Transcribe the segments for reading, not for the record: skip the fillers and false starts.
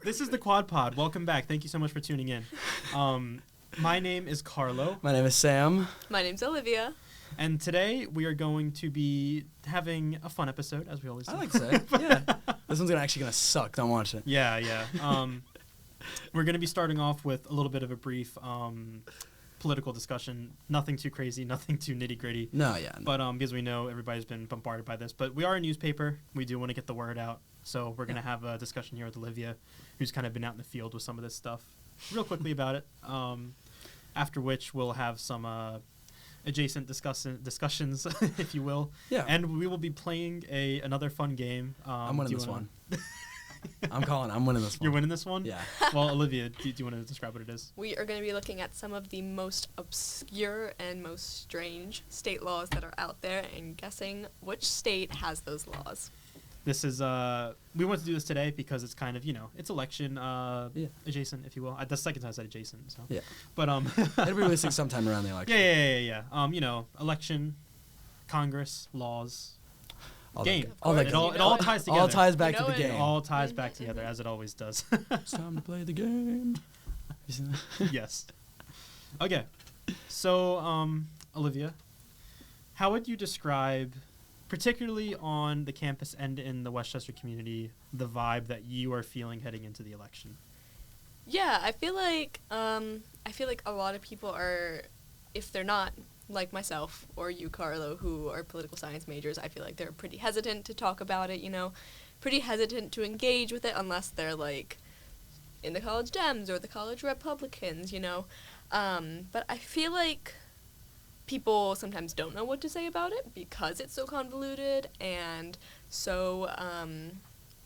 This is the Quad Pod. Welcome back. Thank you so much for tuning in. My name is Carlo. My name is Sam. My name's Olivia. And today we are going to be having a fun episode, as we always do. I like to say. Yeah. This one's actually going to suck. Don't watch it. Yeah. We're going to be starting off with a little bit of a brief political discussion. Nothing too crazy, nothing too nitty-gritty. No. But because we know everybody's been bombarded by this. But we are a newspaper. We do want to get the word out. So we're going to have a discussion here with Olivia, who's kind of been out in the field with some of this stuff, real quickly about it. After which we'll have some adjacent discussions, if you will. Yeah. And we will be playing another fun game. I'm winning this one. I'm winning this one. You're winning this one? Yeah. Well, Olivia, do you want to describe what it is? We are going to be looking at some of the most obscure and most strange state laws that are out there and guessing which state has those laws. This is, we want to do this today because it's kind of, it's election adjacent, if you will. The second time I said adjacent, so. Yeah. But, It'll be releasing sometime around the election. Yeah. Election, Congress, laws, game. It all ties together. All ties back to the it. game. It all ties back together, as it always does. It's time to play the game. You seen that? Yes. Okay. So, Olivia, how would you describe, particularly on the campus and in the Westchester community, the vibe that you are feeling heading into the election? Yeah, I feel like a lot of people are, if they're not like myself or you, Carlo, who are political science majors, I feel like they're pretty hesitant to talk about it, pretty hesitant to engage with it unless they're like in the college Dems or the college Republicans, But I feel like people sometimes don't know what to say about it because it's so convoluted, and so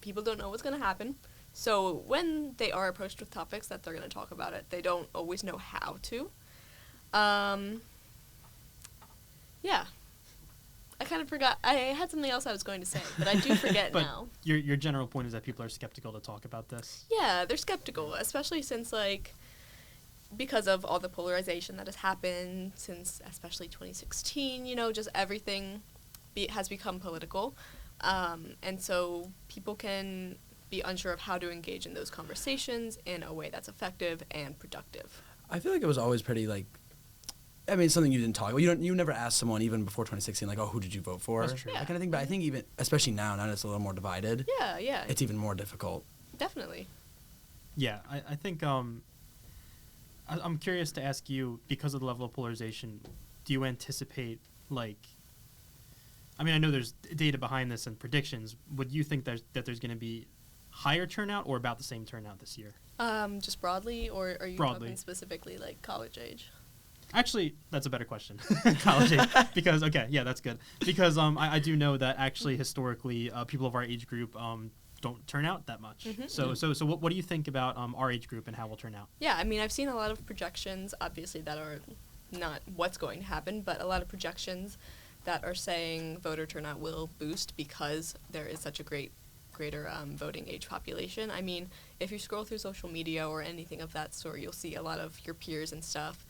people don't know what's going to happen. So when they are approached with topics that they're going to talk about it, they don't always know how to. Yeah. I kind of forgot. I had something else I was going to say, but I do forget but now. Your general point is that people are skeptical to talk about this? Yeah, they're skeptical, especially since, because of all the polarization that has happened since especially 2016, just everything has become political. And so people can be unsure of how to engage in those conversations in a way that's effective and productive. I feel like it was always pretty, something you didn't talk about. You never asked someone, even before 2016, who did you vote for? That's true. That kind of thing. But I think even, especially now that it's a little more divided, Yeah. it's even more difficult. Definitely. Yeah, I think I'm curious to ask you, because of the level of polarization, do you anticipate, I know there's data behind this and predictions. Would you think that there's going to be higher turnout or about the same turnout this year? Just broadly, or are you Broadly. talking specifically, college age? Actually, that's a better question. College age. Because, okay, yeah, that's good. Because I do know that actually historically people of our age group don't turn out that much. Mm-hmm. So what do you think about our age group and how we'll turn out? Yeah, I've seen a lot of projections, obviously, that are not what's going to happen, but a lot of projections that are saying voter turnout will boost because there is such a greater voting age population. If you scroll through social media or anything of that sort, you'll see a lot of your peers and stuff,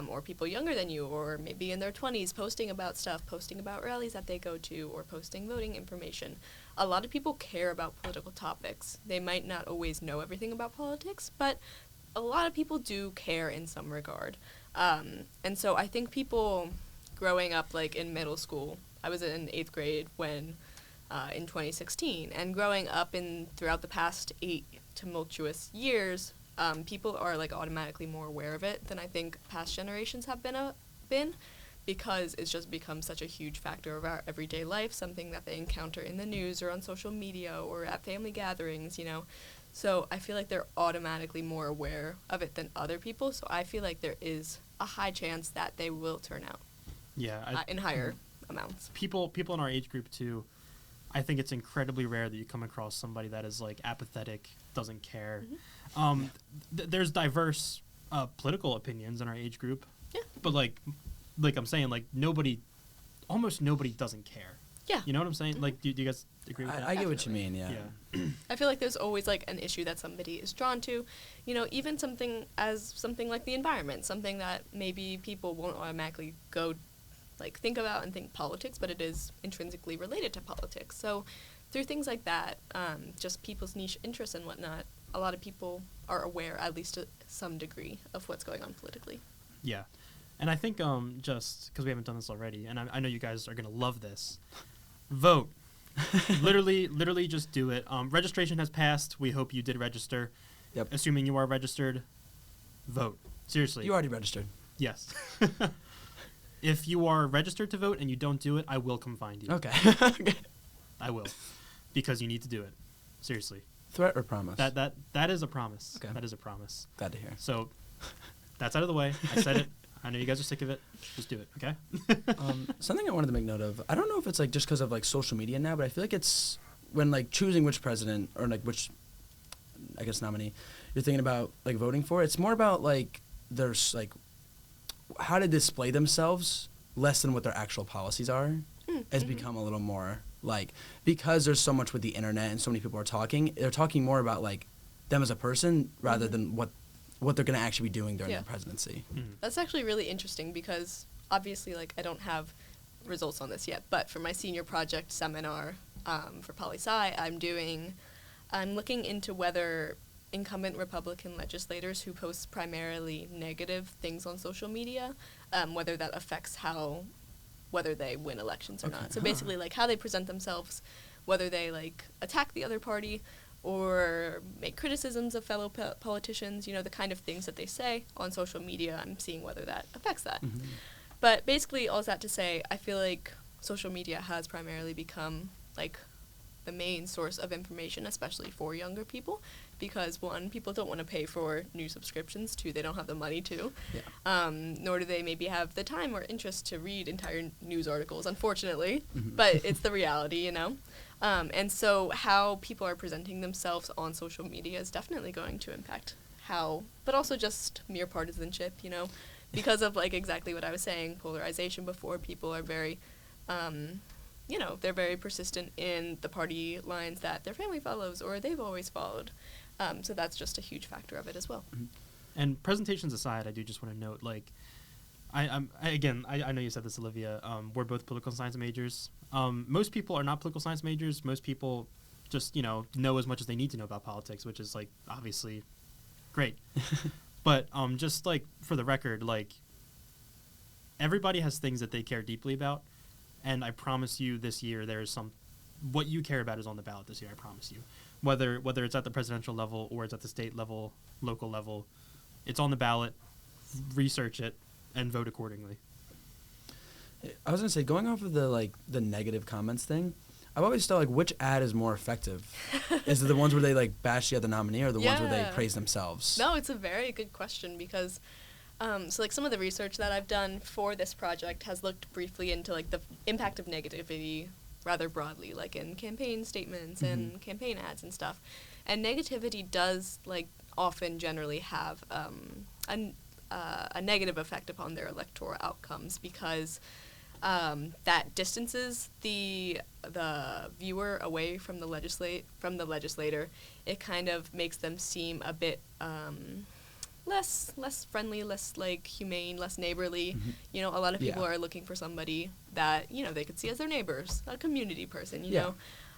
or people younger than you, or maybe in their 20s, posting about stuff, posting about rallies that they go to, or posting voting information. A lot of people care about political topics. They might not always know everything about politics, but a lot of people do care in some regard. And so I think people growing up, in middle school, I was in 8th grade when, in 2016, and growing up throughout the past 8 tumultuous years, people are automatically more aware of it than I think past generations have been, because it's just become such a huge factor of our everyday life, something that they encounter in the news or on social media or at family gatherings, So I feel like they're automatically more aware of it than other people, so I feel like there is a high chance that they will turn out. Yeah. In higher amounts. People in our age group, too, I think it's incredibly rare that you come across somebody that is, apathetic, doesn't care. Mm-hmm. There's diverse political opinions in our age group. Yeah. But, I'm saying, almost nobody doesn't care. Yeah. You know what I'm saying? Do you guys agree with that? I get what you mean, yeah. I feel like there's always, an issue that somebody is drawn to. Even something like the environment, something that maybe people won't automatically go think about and think politics, but it is intrinsically related to politics. So through things like that, just people's niche interests and whatnot, a lot of people are aware, at least to some degree, of what's going on politically. Yeah. And I think just because we haven't done this already, and I know you guys are going to love this, vote. literally just do it. Registration has passed. We hope you did register. Yep. Assuming you are registered, vote. Seriously. You already registered. Yes. If you are registered to vote and you don't do it, I will come find you. Okay. Okay. I will. Because you need to do it. Seriously. Threat or promise? That is a promise. Okay. That is a promise. Glad to hear. So that's out of the way. I said it. I know you guys are sick of it. Just do it, okay? Something I wanted to make note of. I don't know if it's like just because of like social media now, but I feel like it's when like choosing which president or like which, I guess, nominee you're thinking about like voting for. It's more about like there's like how to display themselves less than what their actual policies are. Has become a little more like, because there's so much with the internet and so many people are talking. They're talking more about like them as a person rather than what they're going to actually be doing during the presidency. That's actually really interesting because obviously, like, I don't have results on this yet, but for my senior project seminar for poli-sci, I'm looking into whether incumbent Republican legislators who post primarily negative things on social media, whether that affects whether they win elections or not. So basically, like, how they present themselves, whether they, like, attack the other party or make criticisms of fellow politicians, you know, the kind of things that they say on social media. I'm seeing whether that affects that. But basically, all that to say, I feel like social media has primarily become, like, the main source of information, especially for younger people, because, one, people don't want to pay for new subscriptions, two, they don't have the money to, nor do they maybe have the time or interest to read entire news articles, unfortunately, but it's the reality, you know? And so how people are presenting themselves on social media is definitely going to impact but also just mere partisanship, you know, because of, like, exactly what I was saying, polarization before. People are very, you know, they're very persistent in the party lines that their family follows or they've always followed. So that's just a huge factor of it as well. And presentations aside, I do just want to note, like, I know you said this, Olivia, we're both political science majors. Most people are not political science majors. Most people just, you know as much as they need to know about politics, which is, like, obviously great. But just, like, for the record, like, everybody has things that they care deeply about. And I promise you this year what you care about is on the ballot this year, I promise you. Whether it's at the presidential level or it's at the state level, local level, it's on the ballot. Research it and vote accordingly. I was going to say, going off of the negative comments thing, I've always thought, like, which ad is more effective? Is it the ones where they, like, bash the other nominee or the ones where they praise themselves? No, it's a very good question because so, like, some of the research that I've done for this project has looked briefly into, like, the impact of negativity rather broadly, like in campaign statements and campaign ads and stuff. And negativity does, like, often generally have a negative effect upon their electoral outcomes because that distances the viewer away from the legislator. It kind of makes them seem a bit less friendly, less, like, humane, less neighborly. You know, a lot of people are looking for somebody that, you know, they could see as their neighbors, a community person, you know.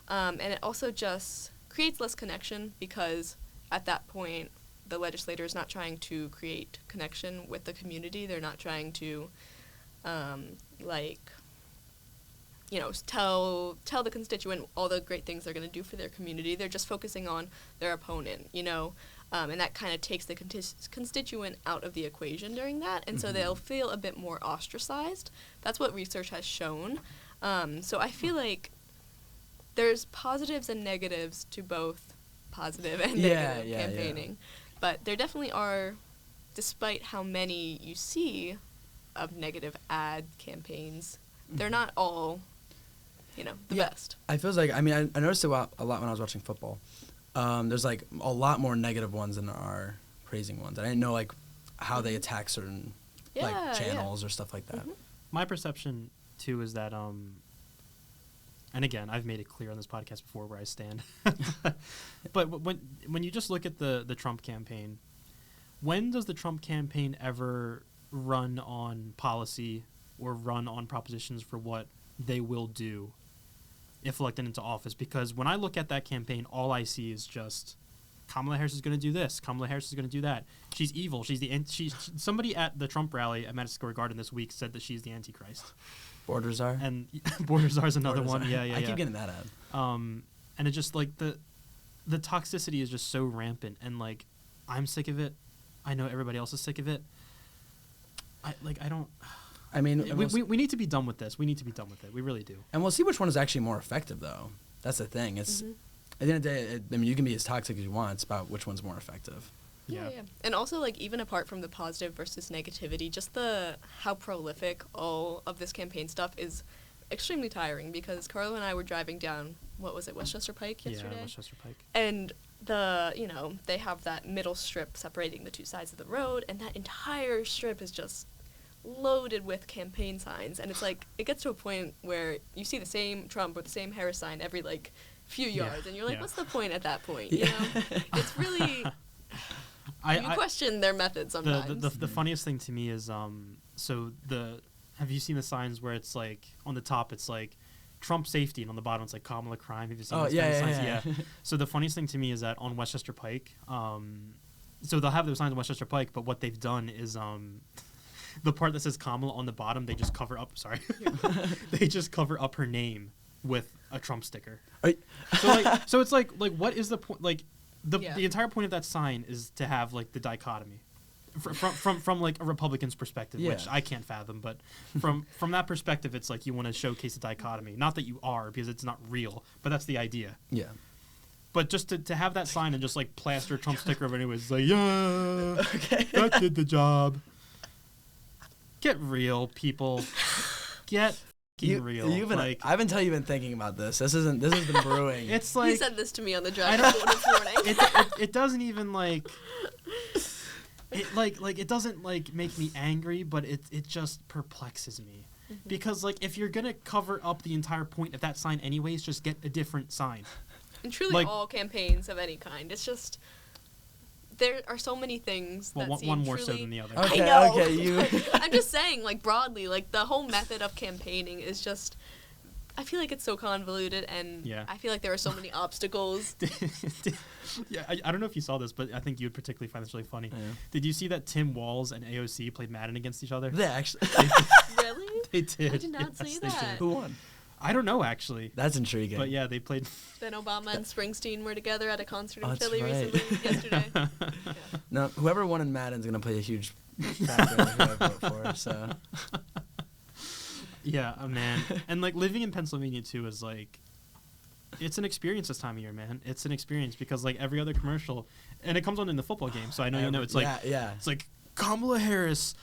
And it also just creates less connection because at that point the legislator is not trying to create connection with the community. They're not trying to like, you know, tell the constituent all the great things they're going to do for their community. They're just focusing on their opponent, you know. And that kind of takes the constituent out of the equation during that, and so they'll feel a bit more ostracized. That's what research has shown. So I feel like there's positives and negatives to both positive and negative campaigning. But there definitely are, despite how many you see of negative ad campaigns, they're not all, you know, the best. I feel like, I mean, I noticed it a lot when I was watching football. There's, like, a lot more negative ones than there are praising ones. I didn't know, like, how they attack certain like channels or stuff like that. My perception too is that and again, I've made it clear on this podcast before where I stand. But when you just look at the Trump campaign, when does the Trump campaign ever run on policy or run on propositions for what they will do if elected into office? Because when I look at that campaign, all I see is just Kamala Harris is going to do this. Kamala Harris is going to do that. She's evil. Somebody at the Trump rally at Madison Square Garden this week said that she's the Antichrist. Border czar. And Border czar is another Border one. czar. Yeah. I keep getting that ad. And it just like the toxicity is just so rampant, and like I'm sick of it. I know everybody else is sick of it. I mean, we need to be done with this. We need to be done with it. We really do. And we'll see which one is actually more effective, though. That's the thing. It's at the end of the day, I mean, you can be as toxic as you want. It's about which one's more effective. Yeah. And also, like, even apart from the positive versus negativity, just how prolific all of this campaign stuff is extremely tiring, because Carlo and I were driving down, what was it, Westchester Pike yesterday? Yeah, Westchester Pike. And they have that middle strip separating the two sides of the road, and that entire strip is just loaded with campaign signs. And it's like, it gets to a point where you see the same Trump or the same Harris sign every, like, few yards, and you're like, what's the point at that point? You know? It's really... you question their methods sometimes. The funniest thing to me is, have you seen the signs where it's like, on the top it's like, Trump safety, and on the bottom it's like Kamala crime? Have you seen those kind of signs? Yeah. So the funniest thing to me is that on Westchester Pike, so they'll have those signs on Westchester Pike, but what they've done is, the part that says Kamala on the bottom, they just cover up, they just cover up her name with a Trump sticker. So it's like what is the point? Like, the entire point of that sign is to have like the dichotomy from like a Republican's perspective, which I can't fathom, but from that perspective, it's like you want to showcase the dichotomy. Not that you are, because it's not real, but that's the idea. Yeah. But just to have that sign and just like plaster a Trump sticker over it, it's like, that did the job. Get real, people. Get real. I've been telling you, been thinking about this. This has been brewing. It's like, you said this to me on the drive this morning. It doesn't even like it doesn't like make me angry, but it just perplexes me. Because like, if you're gonna cover up the entire point of that sign anyways, just get a different sign. And truly, all campaigns of any kind, it's just, there are so many things that seem one more truly, so than the other. Okay, I know. okay, I'm just saying, like, broadly, like, the whole method of campaigning is just, I feel like it's so convoluted, and I feel like there are so many obstacles. I don't know if you saw this, but I think you would particularly find this really funny. Yeah. Did you see that Tim Walz and AOC played Madden against each other? They actually. Really? They did. I did not see that. Who won? I don't know, actually. That's intriguing. But yeah, they played. Then Obama and Springsteen were together at a concert in That's Philly right. recently, yesterday. No, whoever won in Madden's going to play a huge factor in who I vote for, so. Yeah, man. And like, living in Pennsylvania too is like, it's an experience this time of year, man. It's an experience, because like every other commercial, and it comes on in the football game, so I know you know, it's like, it's like, Kamala Harris,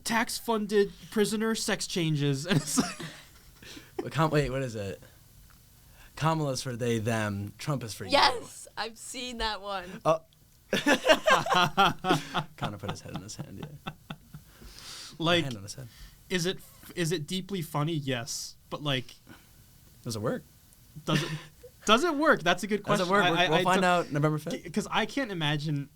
tax-funded prisoner sex changes, and it's like, wait, what is it? Kamala's for they, them. Trump is for you. Yes, I've seen that one. Oh. Connor put his head in his hand, yeah. Like, hand on his head. Is it deeply funny? Yes, but like, Does it work? Does it work? That's a good question. Does it work? We'll find out November 5th. Because I can't imagine.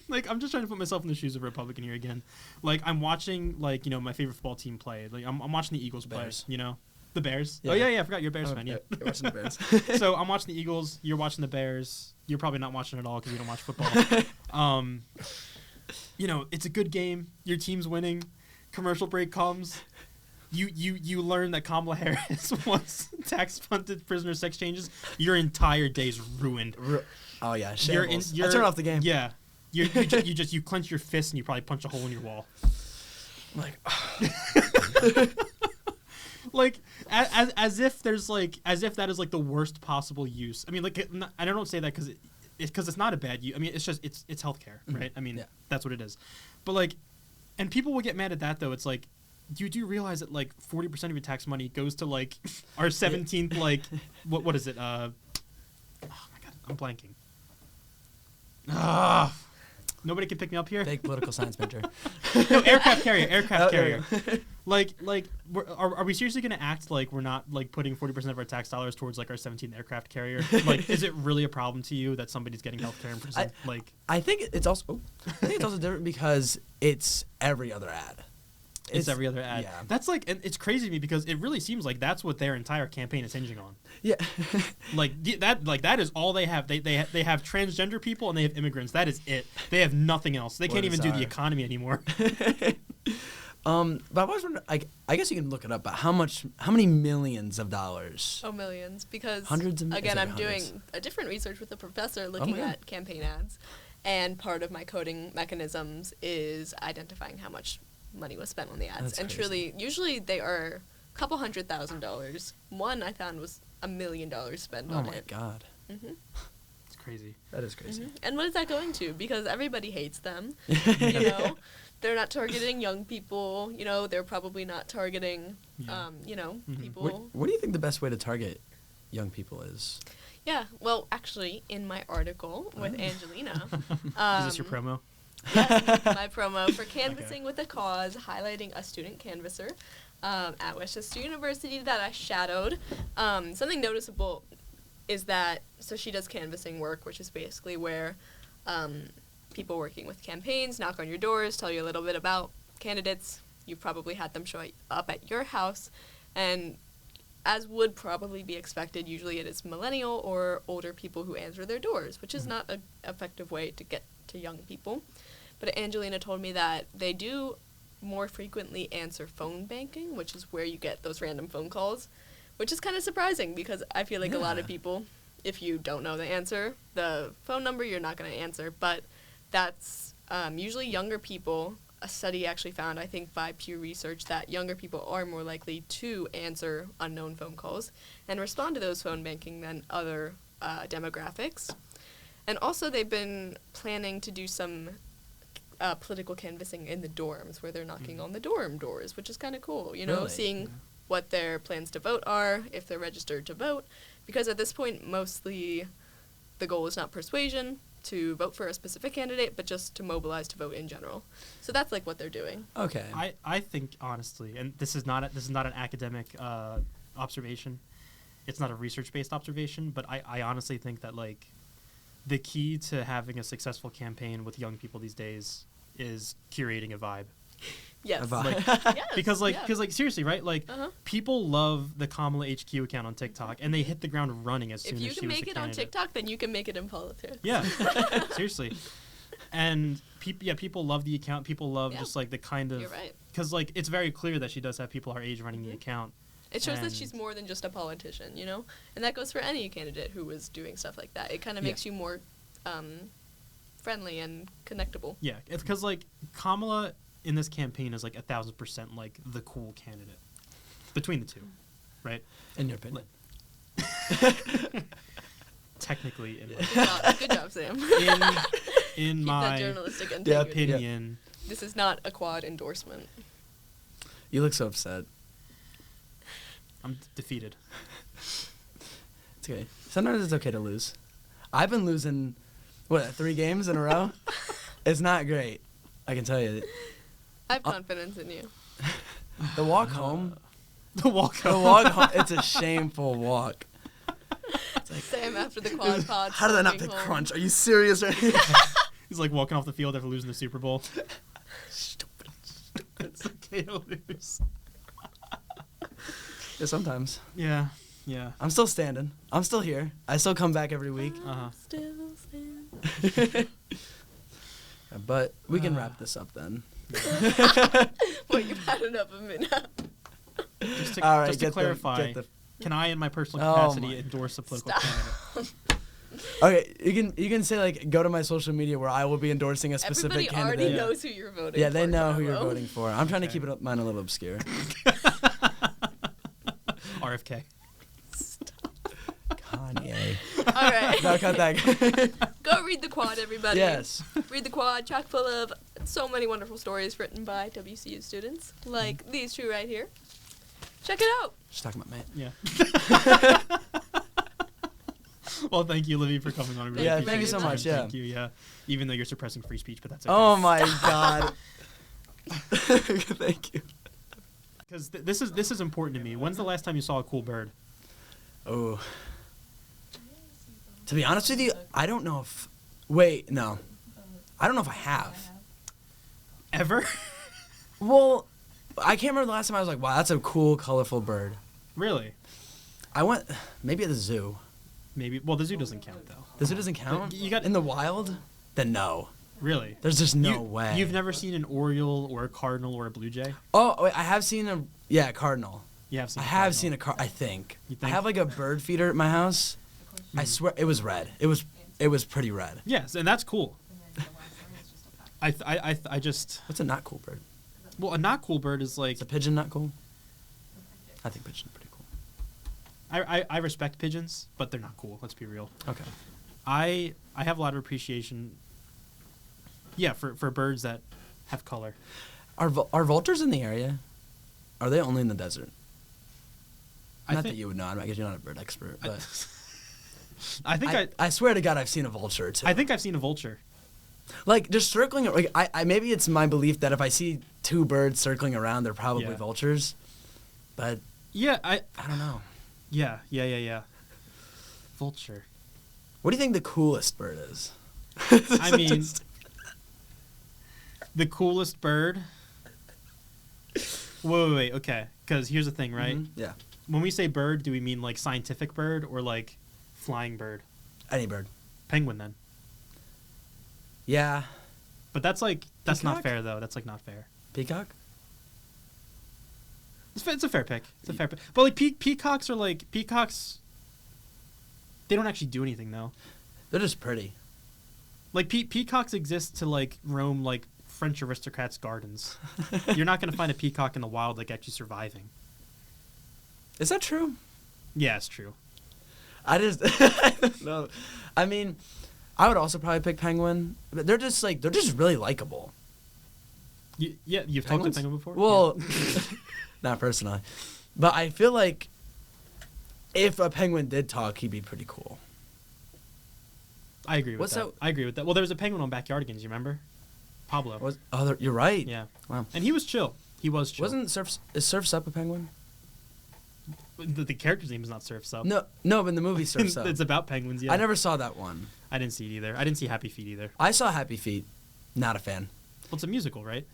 Like, I'm just trying to put myself in the shoes of a Republican here again. Like, I'm watching, like, you know, my favorite football team play. Like, I'm watching the Eagles play. You know, the Bears. Yeah. Oh yeah, I forgot you're a Bears fan. Yeah, you're watching the Bears. So I'm watching the Eagles. You're watching the Bears. You're probably not watching it all because you don't watch football. You know, it's a good game. Your team's winning. Commercial break comes. You learn that Kamala Harris wants tax-funded prisoner sex changes. Your entire day's ruined. Oh yeah, shambles. I turn off the game. Yeah, you clench your fist and you probably punch a hole in your wall. I'm like, like as if that is like the worst possible use. I mean, like, I don't say that because it's not a bad use. I mean, it's just it's healthcare, right? I mean, that's what it is. But like, and people will get mad at that though. It's like, you do realize that like 40% of your tax money goes to like our 17th like what is it? Oh my god, I'm blanking. Nobody can pick me up here. Big political science major. No, aircraft carrier. Like, are we seriously going to act like we're not like putting 40% of our tax dollars towards like our 17th aircraft carrier? Like, is it really a problem to you that somebody's getting healthcare in prison? I think it's also different because it's every other ad. It's every other ad. Yeah. That's like, and it's crazy to me because it really seems like that's what their entire campaign is hinging on. Yeah. that is all they have. They have transgender people and they have immigrants. That is it. They have nothing else. They can't even do the economy anymore. But I've always wondered, I guess you can look it up, but how many millions of dollars? Oh, millions. Because, Hundreds of again, I'm hundreds. doing a different research with a professor looking at campaign ads. And part of my coding mechanisms is identifying how much money was spent on the ads. That's and crazy. truly, usually they are a couple $100,000. One I found was $1 million spent Oh on my it. God. Mm-hmm. It's crazy. That is crazy. Mm-hmm. And what is that going to? Because everybody hates them. You know, they're not targeting young people. You know, they're probably not targeting, people. What do you think the best way to target young people is? Yeah. Well, actually, in my article with Angelina, Is this your promo? yes, my promo for Canvassing with a Cause, highlighting a student canvasser at Westchester University that I shadowed. Something noticeable is that, so she does canvassing work, which is basically where people working with campaigns knock on your doors, tell you a little bit about candidates. You've probably had them show up at your house, and as would probably be expected, usually it is millennial or older people who answer their doors, which is not an effective way to get to young people. But Angelina told me that they do more frequently answer phone banking, which is where you get those random phone calls, which is kind of surprising because I feel like a lot of people, if you don't know the phone number, you're not going to answer. But that's usually younger people. A study actually found, I think by Pew Research, that younger people are more likely to answer unknown phone calls and respond to those phone banking than other demographics. And also they've been planning to do some political canvassing in the dorms where they're knocking on the dorm doors, which is kind of cool, you know, Really? seeing what their plans to vote are, if they're registered to vote. Because at this point, mostly the goal is not persuasion to vote for a specific candidate, but just to mobilize to vote in general. So that's like what they're doing. Okay. I think honestly, and this is not an academic observation. It's not a research-based observation, but I honestly think that like the key to having a successful campaign with young people these days is curating a vibe. Yes. A vibe. Yes, Because yeah. seriously, right? Like Uh-huh. people love the Kamala HQ account on TikTok, and they hit the ground running as soon If as you she can was make the it on candidate. TikTok, then you can make it in politics. Yeah, seriously. And people love the account. People love Yeah. just like the kind of You're right. because like it's very clear that she does have people our age running the account. It shows that And- she's more than just a politician, you know? And that goes for any candidate who is doing stuff like that. It kind of Yeah. makes you more friendly and connectable. Yeah, it's because like Kamala in this campaign is like 1,000% like the cool candidate between the two, right? In your opinion. Technically, in Good job, Sam. in Keep that my journalistic Yeah, integrity. opinion, This is not a quad endorsement. You look so upset. I'm defeated. It's okay. Sometimes it's okay to lose. I've been losing, 3 games in a row? It's not great. I can tell you. I have confidence in you. The walk home. The walk The walk home. It's a shameful walk. Sam after the quad pod. How did I not walking pick home. crunch? Are you serious right now? He's like walking off the field after losing the Super Bowl. Stupid. It's okay to lose. Yeah, sometimes. Yeah. I'm still standing. I'm still here. I still come back every week. Uh-huh. Still stand. But we can wrap this up then. Well, you've had enough of me now. Just to, All right, just to get clarify, the can I, in my personal Oh capacity, my endorse a political Stop. candidate? Okay, you can say like go to my social media where I will be endorsing a specific Everybody already candidate. Yeah. knows who you're voting Yeah, for. they know who you're Bravo. voting for. I'm trying to Okay. keep mine a little obscure. RFK. Kanye. All right. No, cut that. Go read the quad, everybody. Yes. Read the quad, chock full of so many wonderful stories written by WCU students, like these two right here. Check it out. Just talking about Matt. Yeah. Well, thank you, Olivia, for coming on. I really Yeah, appreciate thank you it. so much, yeah. Thank you, yeah. Even though you're suppressing free speech, but that's okay. Oh my God. Thank you. Because this is important to me. When's the last time you saw a cool bird? Oh. To be honest with you, I don't know if. Wait, no. I don't know if I have. Ever? Well, I can't remember the last time I was like, wow, that's a cool, colorful bird. Really? I went maybe at the zoo. Maybe. Well, the zoo doesn't count though. The zoo doesn't count. You got in the wild? Then no. Really? There's just no way. You've never seen an oriole or a cardinal or a blue jay? Oh, wait, I have seen a cardinal. You have seen. I have seen I think. You I think? have like a bird feeder at my house. I swear it was red. It was pretty red. Yes, and that's cool. I just. What's a not cool bird? Well, a not cool bird is like. Is a pigeon not cool? I think pigeon's pretty cool. I respect pigeons, but they're not cool. Let's be real. Okay. I have a lot of appreciation. Yeah, for birds that have color. Are vultures in the area? Are they only in the desert? Not that you would know. I guess you're not a bird expert, but I think I swear to God, I've seen a vulture too. I think I've seen a vulture. Like just circling. Like I maybe it's my belief that if I see two birds circling around, they're probably Yeah. vultures. But Yeah, I don't know. Yeah. Vulture. What do you think the coolest bird is? I mean, the coolest bird. Wait. Okay, because here's the thing, right? Mhm, yeah. When we say bird, do we mean like scientific bird or like flying bird? Any bird. Penguin then. Yeah. But that's not Peacock? fair though. That's like not fair. Peacock. It's a fair pick. It's a fair pick. But like peacocks are like peacocks. They don't actually do anything though. They're just pretty. Like peacocks exist to like roam like French aristocrats' gardens. You're not gonna find a peacock in the wild like actually surviving. Is that true? Yeah, it's true. I don't know. I mean, I would also probably pick penguin, but they're just really likable. You've talked to Penguins? penguin before. Well, not personally, but I feel like if a penguin did talk, he'd be pretty cool. I agree with What's that. that- I agree with that. Well, there was a penguin on Backyardigans. You remember? Pablo. You're right. Yeah. Wow. And he was chill. He was chill. Is Surf's Up a penguin? The character's name is not Surf's Up. No, but in the movie Surf's Up. It's about penguins. Yeah. I never saw that one. I didn't see it either. I didn't see Happy Feet either. I saw Happy Feet. Not a fan. Well, it's a musical, right?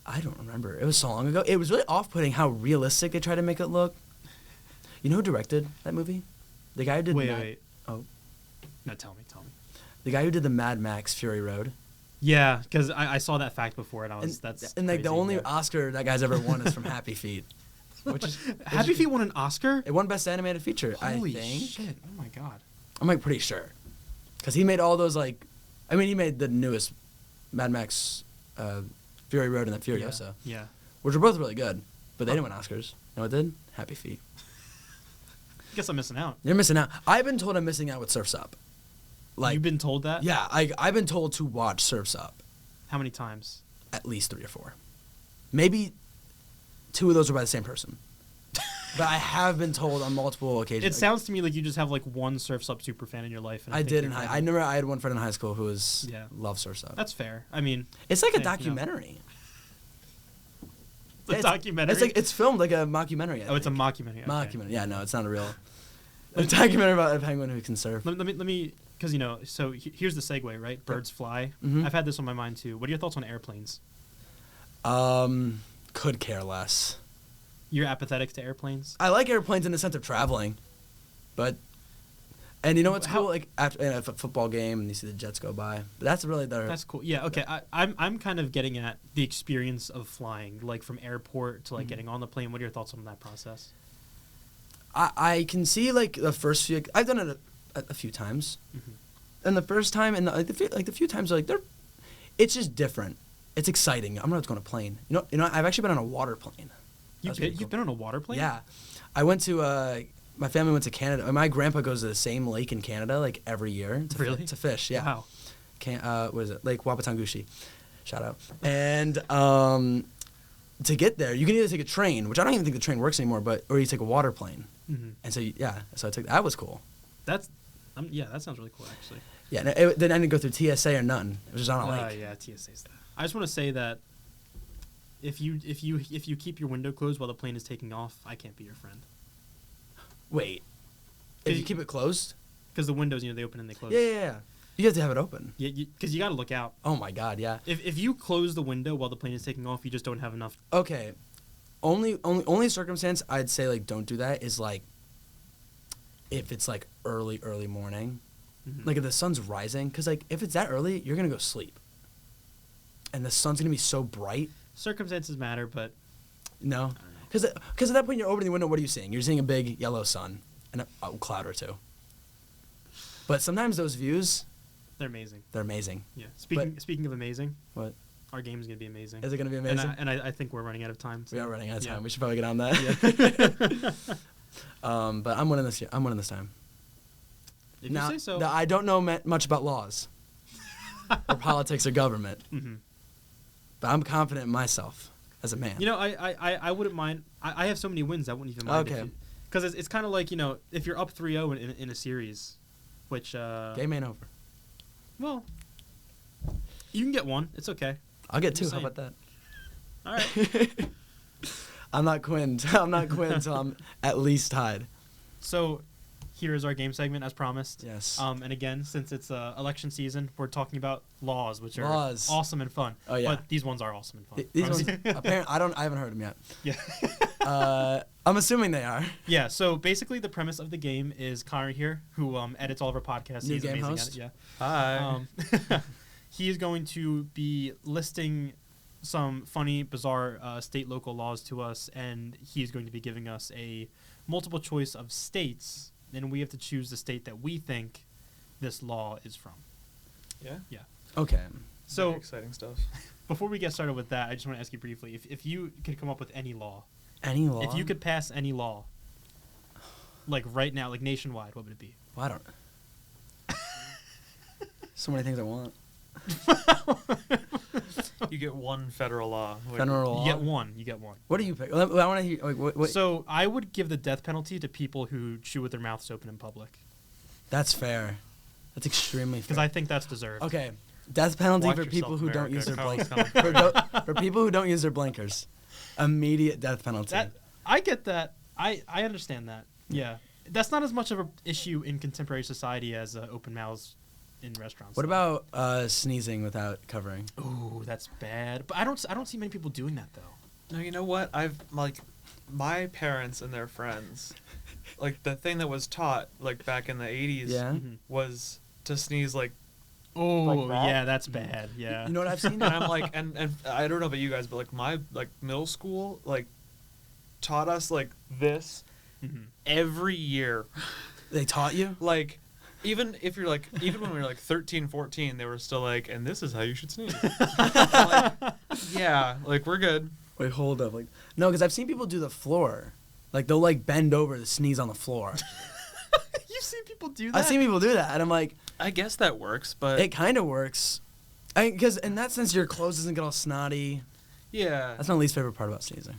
I don't remember. It was so long ago. It was really off-putting how realistic they tried to make it look. You know who directed that movie? The guy who did Wait. Oh, No, tell me. the guy who did the Mad Max Fury Road. Yeah, because I saw that fact before, and I was And that's like the crazy, only yeah. Oscar that guy's ever won is from Happy Feet. Which is Happy Feet won an Oscar. It won Best Animated Feature, Holy I think. shit! Oh my god. I'm like pretty sure, because he made all those like, I mean he made the newest Mad Max, Fury Road and the Furiosa, Yeah. which were both really good, but they didn't win Oscars. No, it did. Happy Feet. Guess I'm missing out. You're missing out. I've been told I'm missing out with Surf's Up. Like You've been told that? yeah, I've been told to watch Surf's Up How many times? at least 3 or 4, maybe 2 of those are by the same person. But I have been told on multiple occasions. It sounds to me like you just have like one Surf's Up super fan in your life. And I think did you're in high. gonna- I remember I had one friend in high school who was Yeah. loved Surf's Up. That's fair. I mean, It's like a yeah, you know. documentary. It's a documentary. It's like it's filmed like a mockumentary. It's a mockumentary. Okay. Mockumentary. Yeah, no, it's not a real. A documentary about a penguin who can surf. Let me, because so here's the segue, right? Birds fly. Mhm. I've had this on my mind too. What are your thoughts on airplanes? Could care less. You're apathetic to airplanes. I like airplanes in the sense of traveling, but. And you know what's How- cool? Like after in a football game, and you see the jets go by. But that's really their. That's cool. Yeah. Okay. I'm kind of getting at the experience of flying, like from airport to like getting on the plane. What are your thoughts on that process? I can see like the first few. I've done it a few times, and the first time and the few times like it's just different. It's exciting. I'm not going to plane. You know. I've actually been on a water plane. You've been on a water plane? Yeah, I went to. My family went to Canada. My grandpa goes to the same lake in Canada like every year. Really? To fish. Yeah. Wow. What is it? Lake Wapatangushi. Shout out. And to get there, you can either take a train, which I don't even think the train works anymore, or you take a water plane. Mm-hmm. And so so I took that. Was cool. That sounds really cool actually. Yeah. Then I didn't go through TSA or nothing. It was just on a lake. Yeah, TSA's that. I just want to say that if you keep your window closed while the plane is taking off, I can't be your friend. Wait. If you keep it closed? Because the windows, they open and they close. Yeah. You have to have it open. Yeah, because you got to look out. Oh my God, yeah. If you close the window while the plane is taking off, you just don't have enough. Okay. only circumstance I'd say like don't do that is like if it's like early morning, like if the sun's rising, because like if it's that early, you're gonna go sleep, and the sun's gonna be so bright. Circumstances matter, but No, because at that point you're opening the window. What are you seeing? You're seeing a big yellow sun and a cloud or two. But sometimes those views, they're amazing. they're amazing. Yeah. Speaking of amazing, What? our game's gonna be amazing. Is it gonna be amazing? And I think we're running out of time. So We are running out of time. yeah. We should probably get on that. But I'm winning this year. I'm winning this time. If Now, you say so. I don't know much about laws or politics or government, but I'm confident in myself as a man. You know, I wouldn't mind. I have so many wins, I wouldn't even mind. Okay. Because it's kind of like, you know, if you're up 3-0 in a series, which... Game ain't over. Well, you can get one. It's okay. I'll get I'm two. just How saying. about that? All right. I'm not quitting. I'm not quitting until I'm at least tied. So here is our game segment as promised. Yes. And again, since it's election season, we're talking about laws, which are Laws. awesome and fun. Oh, yeah. But these ones are awesome and fun. These ones, apparently, I haven't heard them yet. Yeah. I'm assuming they are. Yeah, so basically the premise of the game is Connor here, who edits all of our podcasts. New He's game amazing host. at it, Hi. yeah. He is going to be listing some funny, bizarre state local laws to us, and he's going to be giving us a multiple choice of states, and we have to choose the state that we think this law is from. Yeah. Yeah. Okay. So Very exciting stuff. before we get started with that, I just want to ask you briefly, if you could come up with any law, Any law? if you could pass any law, like right now, like nationwide, what would it be? Well, I don't. So many things I want. You get one federal law. Federal law. You get one. You get one. What do you pick? I want to hear. Like, what? So I would give the death penalty to people who chew with their mouths open in public, That's fair. That's extremely fair. because I think that's deserved. Okay. Death penalty Watch for yourself, people who don't America. use their Carl's blinkers. coming. For people who don't use their blinkers. Immediate death penalty. That I get that. I understand that. Yeah, that's not as much of an issue in contemporary society as open mouths in restaurants. What about sneezing without covering? Ooh, that's bad. But I don't see many people doing that though. No, you know what? I've like my parents and their friends, like the thing that was taught like back in the 80s Yeah. Mhm. was to sneeze like. Oh, Like, yeah, that's bad. Yeah. You know what I've seen? And I'm like, and I don't know about you guys, but like my like middle school like taught us like this Mhm. every year. They taught you? Like even if you're like even when we were like 13, 14, they were still like, and this is how you should sneeze. Like, yeah, like we're good. Wait, hold up. Like, no, because I've seen people do the floor. Like, they'll, like, bend over to sneeze on the floor. You've seen people do that. I've seen people do that, and I'm like, I guess that works, but it kind of works. Because in that sense, your clothes doesn't get all snotty. yeah. That's my least favorite part about sneezing.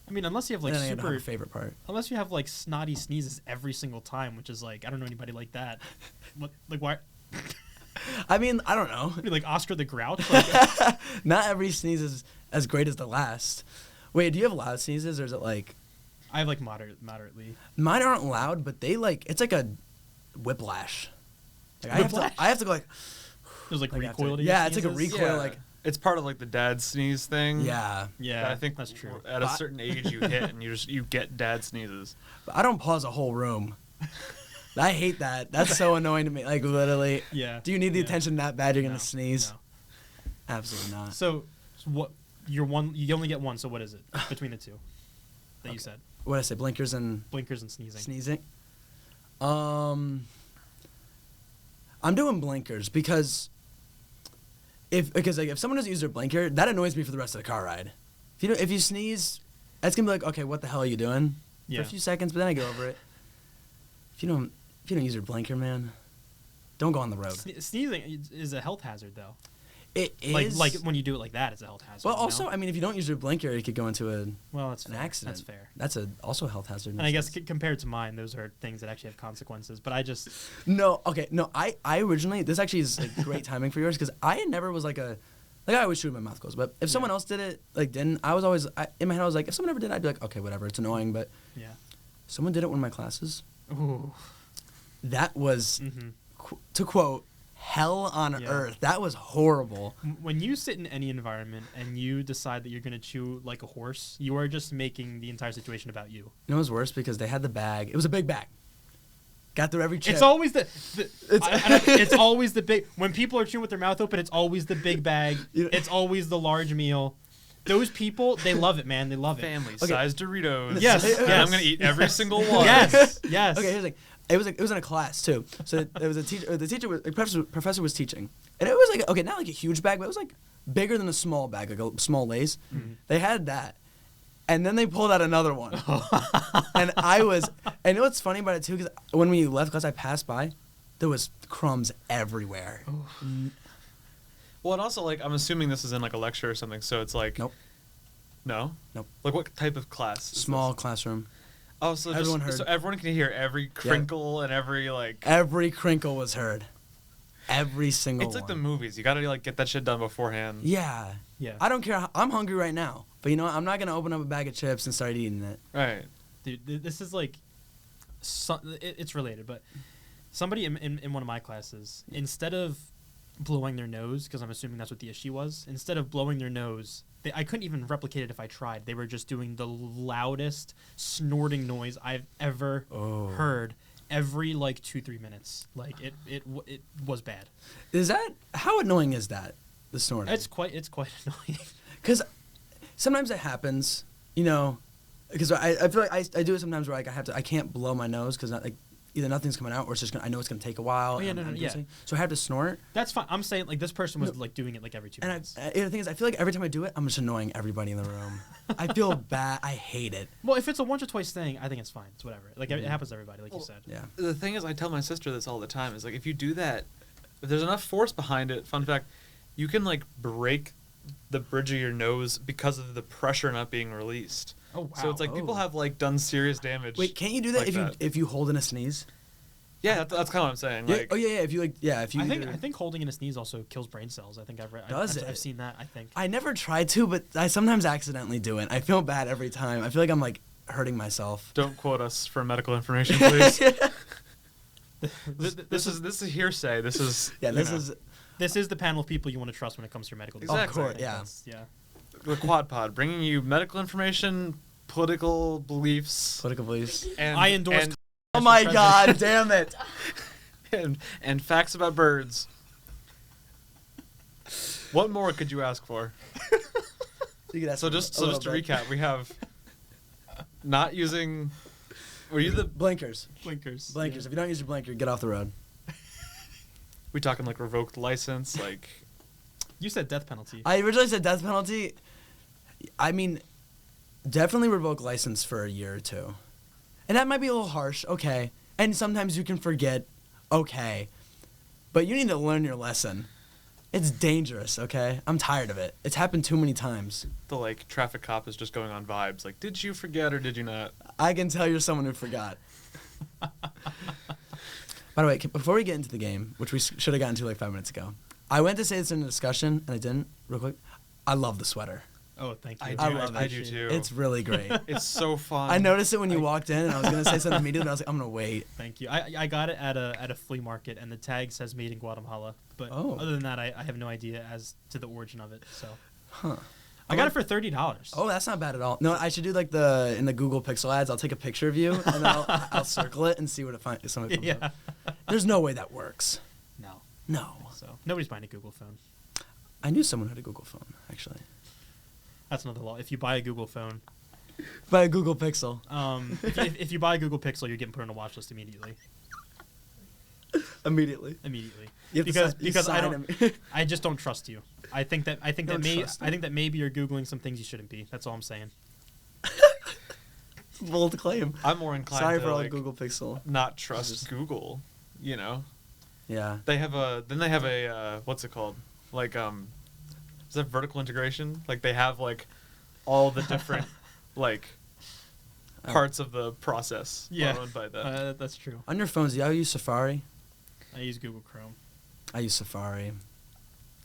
I mean, unless you have like Then I don't have super, a favorite part. unless you have like snotty sneezes every single time, which is like I don't know anybody like that. What, like why? I mean, I don't know. I mean, like Oscar the Grouch. Like, Not every sneeze is as great as the last. Wait, do you have loud sneezes, or is it like... I have like moderately. Mine aren't loud, but they like... It's like a whiplash. Like, Whiplash? I have to go like... There's like Like, I have to- recoil to your yeah, it's like a sneezes. recoil, Yeah. like... It's part of like the dad sneeze thing. Yeah. Yeah, that I think that's true. At a But- certain age, you hit and you get dad sneezes. But I don't pause a whole room. I hate that. That's so annoying to me. Like, literally. Yeah. Do you need the Yeah. attention that bad you're going No, to sneeze? no. Absolutely not. So what? You're one. You only get one. So what is it between the two that you Okay. said? What did I say? Blinkers and Blinkers and sneezing. sneezing? I'm doing blinkers because if someone doesn't use their blinker, that annoys me for the rest of the car ride. If you sneeze, that's gonna be like, okay, what the hell are you doing? Yeah. For a few seconds, but then I get over it. If you don't use your blinker, man, don't go on the road. Sneezing is a health hazard, though. It is Like when you do it like that, it's a health hazard. well, you also, know? I mean, if you don't use your blinker, it could go into well, that's an fair. accident. That's fair. That's also a health hazard. in And a I guess sense. compared to mine, those are things that actually have consequences. But I just No, okay, no. I originally, this actually is like great timing for yours because I never was like I always chew with my mouth closed. But if someone else did it, like didn't, I was always in my head I was like, if someone ever did, I'd be like, okay, whatever, it's annoying. But yeah. someone did it in one of my classes. Ooh. That was, Mm-hmm. to quote, hell on Yeah. earth. That was horrible. When you sit in any environment and you decide that you're going to chew like a horse, you are just making the entire situation about you. You know what was worse? Because they had the bag. It was a big bag. Got through every chip. It's always it's always the big. When people are chewing with their mouth open, it's always the big bag. It's always the large meal. Those people, they love it, man. They love it. Family-sized Doritos. Yes, And yes. I'm gonna eat every single one. Yes, yes. Okay, here's the thing. It was in a class too. So there was a teacher. The teacher, professor was teaching, and it was like not like a huge bag, but it was like bigger than a small bag, like a small Lay's. Mm-hmm. They had that, and then they pulled out another one, and I was. And you know what's funny about it too? Because when we left class, I passed by, there was crumbs everywhere. Well, and also, like, I'm assuming this is in, like, a lecture or something, so it's like... Nope. No? Nope. Like, what type of class is Small this? classroom. Oh, so Everyone just, heard. so everyone can hear every crinkle and every, like... Every crinkle was heard. Every single It's like one. the movies. You gotta, like, get that shit done beforehand. Yeah. Yeah. I don't care. I'm hungry right now. But you know what? I'm not going to open up a bag of chips and start eating it. Right. Dude, this is like, it's related, but somebody in one of my classes, instead of blowing their nose, because I'm assuming that's what the issue was, instead of blowing their nose, I couldn't even replicate it if I tried. They were just doing the loudest snorting noise I've ever heard every like 2-3 minutes. Like it was bad. Is that how annoying is that? The snorting. It's quite annoying. Because sometimes it happens, you know. Because I feel like I do it sometimes where like I can't blow my nose because like either nothing's coming out or it's just I know it's gonna take a while. Oh, yeah, and no, I'm yeah. doing- So I have to snort. That's fine. I'm saying like this person was like doing it like every 2 And minutes. the thing is, I feel like every time I do it, I'm just annoying everybody in the room. I feel bad. I hate it. Well, if it's a once or twice thing, I think it's fine. It's whatever. Like it happens to everybody, like you said. Yeah. The thing is, I tell my sister this all the time, is, like, if you do that, if there's enough force behind it, fun fact, you can, like, break the bridge of your nose because of the pressure not being released. Oh wow. So it's like people have, like, done serious damage. Wait, can't you do that like if you hold in a sneeze? Yeah, that's kind of what I'm saying. Yeah. Like, Oh yeah. If you if you. I think holding in a sneeze also kills brain cells. I think I've read. Does I've it? seen that. I think. I never tried to, but I sometimes accidentally do it. I feel bad every time. I feel like I'm like hurting myself. don't quote us for medical information, please. This is hearsay. This is Yeah. you This know, is This is the panel of people you want to trust when it comes to your medical. Exactly. decisions. I Of course, think yeah. that's- Yeah. the Quad Pod, bringing you medical information, political beliefs, political beliefs. and I endorse. and, Oh my President. God! Damn it! and facts about birds. What more could you ask for? You could ask So me just a little to bit. recap, we have not using. Were you the? Blinkers. Blinkers. Blinkers. If you don't use your blinker, get off the road. We talking like revoked license, like You said death penalty. I originally said death penalty. I mean, definitely revoke license for a year or two. And that might be a little harsh, okay. And sometimes you can forget, okay. But you need to learn your lesson. It's dangerous, okay? I'm tired of it. It's happened too many times. the like traffic cop is just going on vibes. Like, did you forget or did you not? I can tell you're someone who forgot. By the way, before we get into the game, which we should have gotten to like 5 minutes ago, I went to say this in a discussion, and I didn't, real quick. I love the sweater. Oh, thank you. I love it. I do too. It's really great. It's so fun. I noticed it when you walked in, and I was going to say something immediately, but I was like, I'm going to wait. Thank you. I got it at a flea market, and the tag says made in Guatemala. But Oh. other than that, I have no idea as to the origin of it. So Huh. I got it for $30. Oh, that's not bad at all. No, I should do like in the Google Pixel ads. I'll take a picture of you and then I'll circle it and see what it finds. Comes Yeah. up. There's no way that works. No. No. So nobody's buying a Google phone. I knew someone who had a Google phone actually. That's another law. If you buy a Google phone, By a Google Pixel. if you buy a Google Pixel, you're getting put on a watch list immediately. Immediately. Immediately. You have to Because I sign don't. him. I just don't trust you. I think that Don't trust him? maybe you're googling some things you shouldn't be. That's all I'm saying. Bold claim. I'm more inclined Sorry to for all the like, Google Pixel. not trust Google. You know, Yeah. they have a what's it called? Like is that vertical integration? Like they have like all the different like parts of the process owned by them. That's true. On your phones, do y'all use Safari? I use Google Chrome. I use Safari.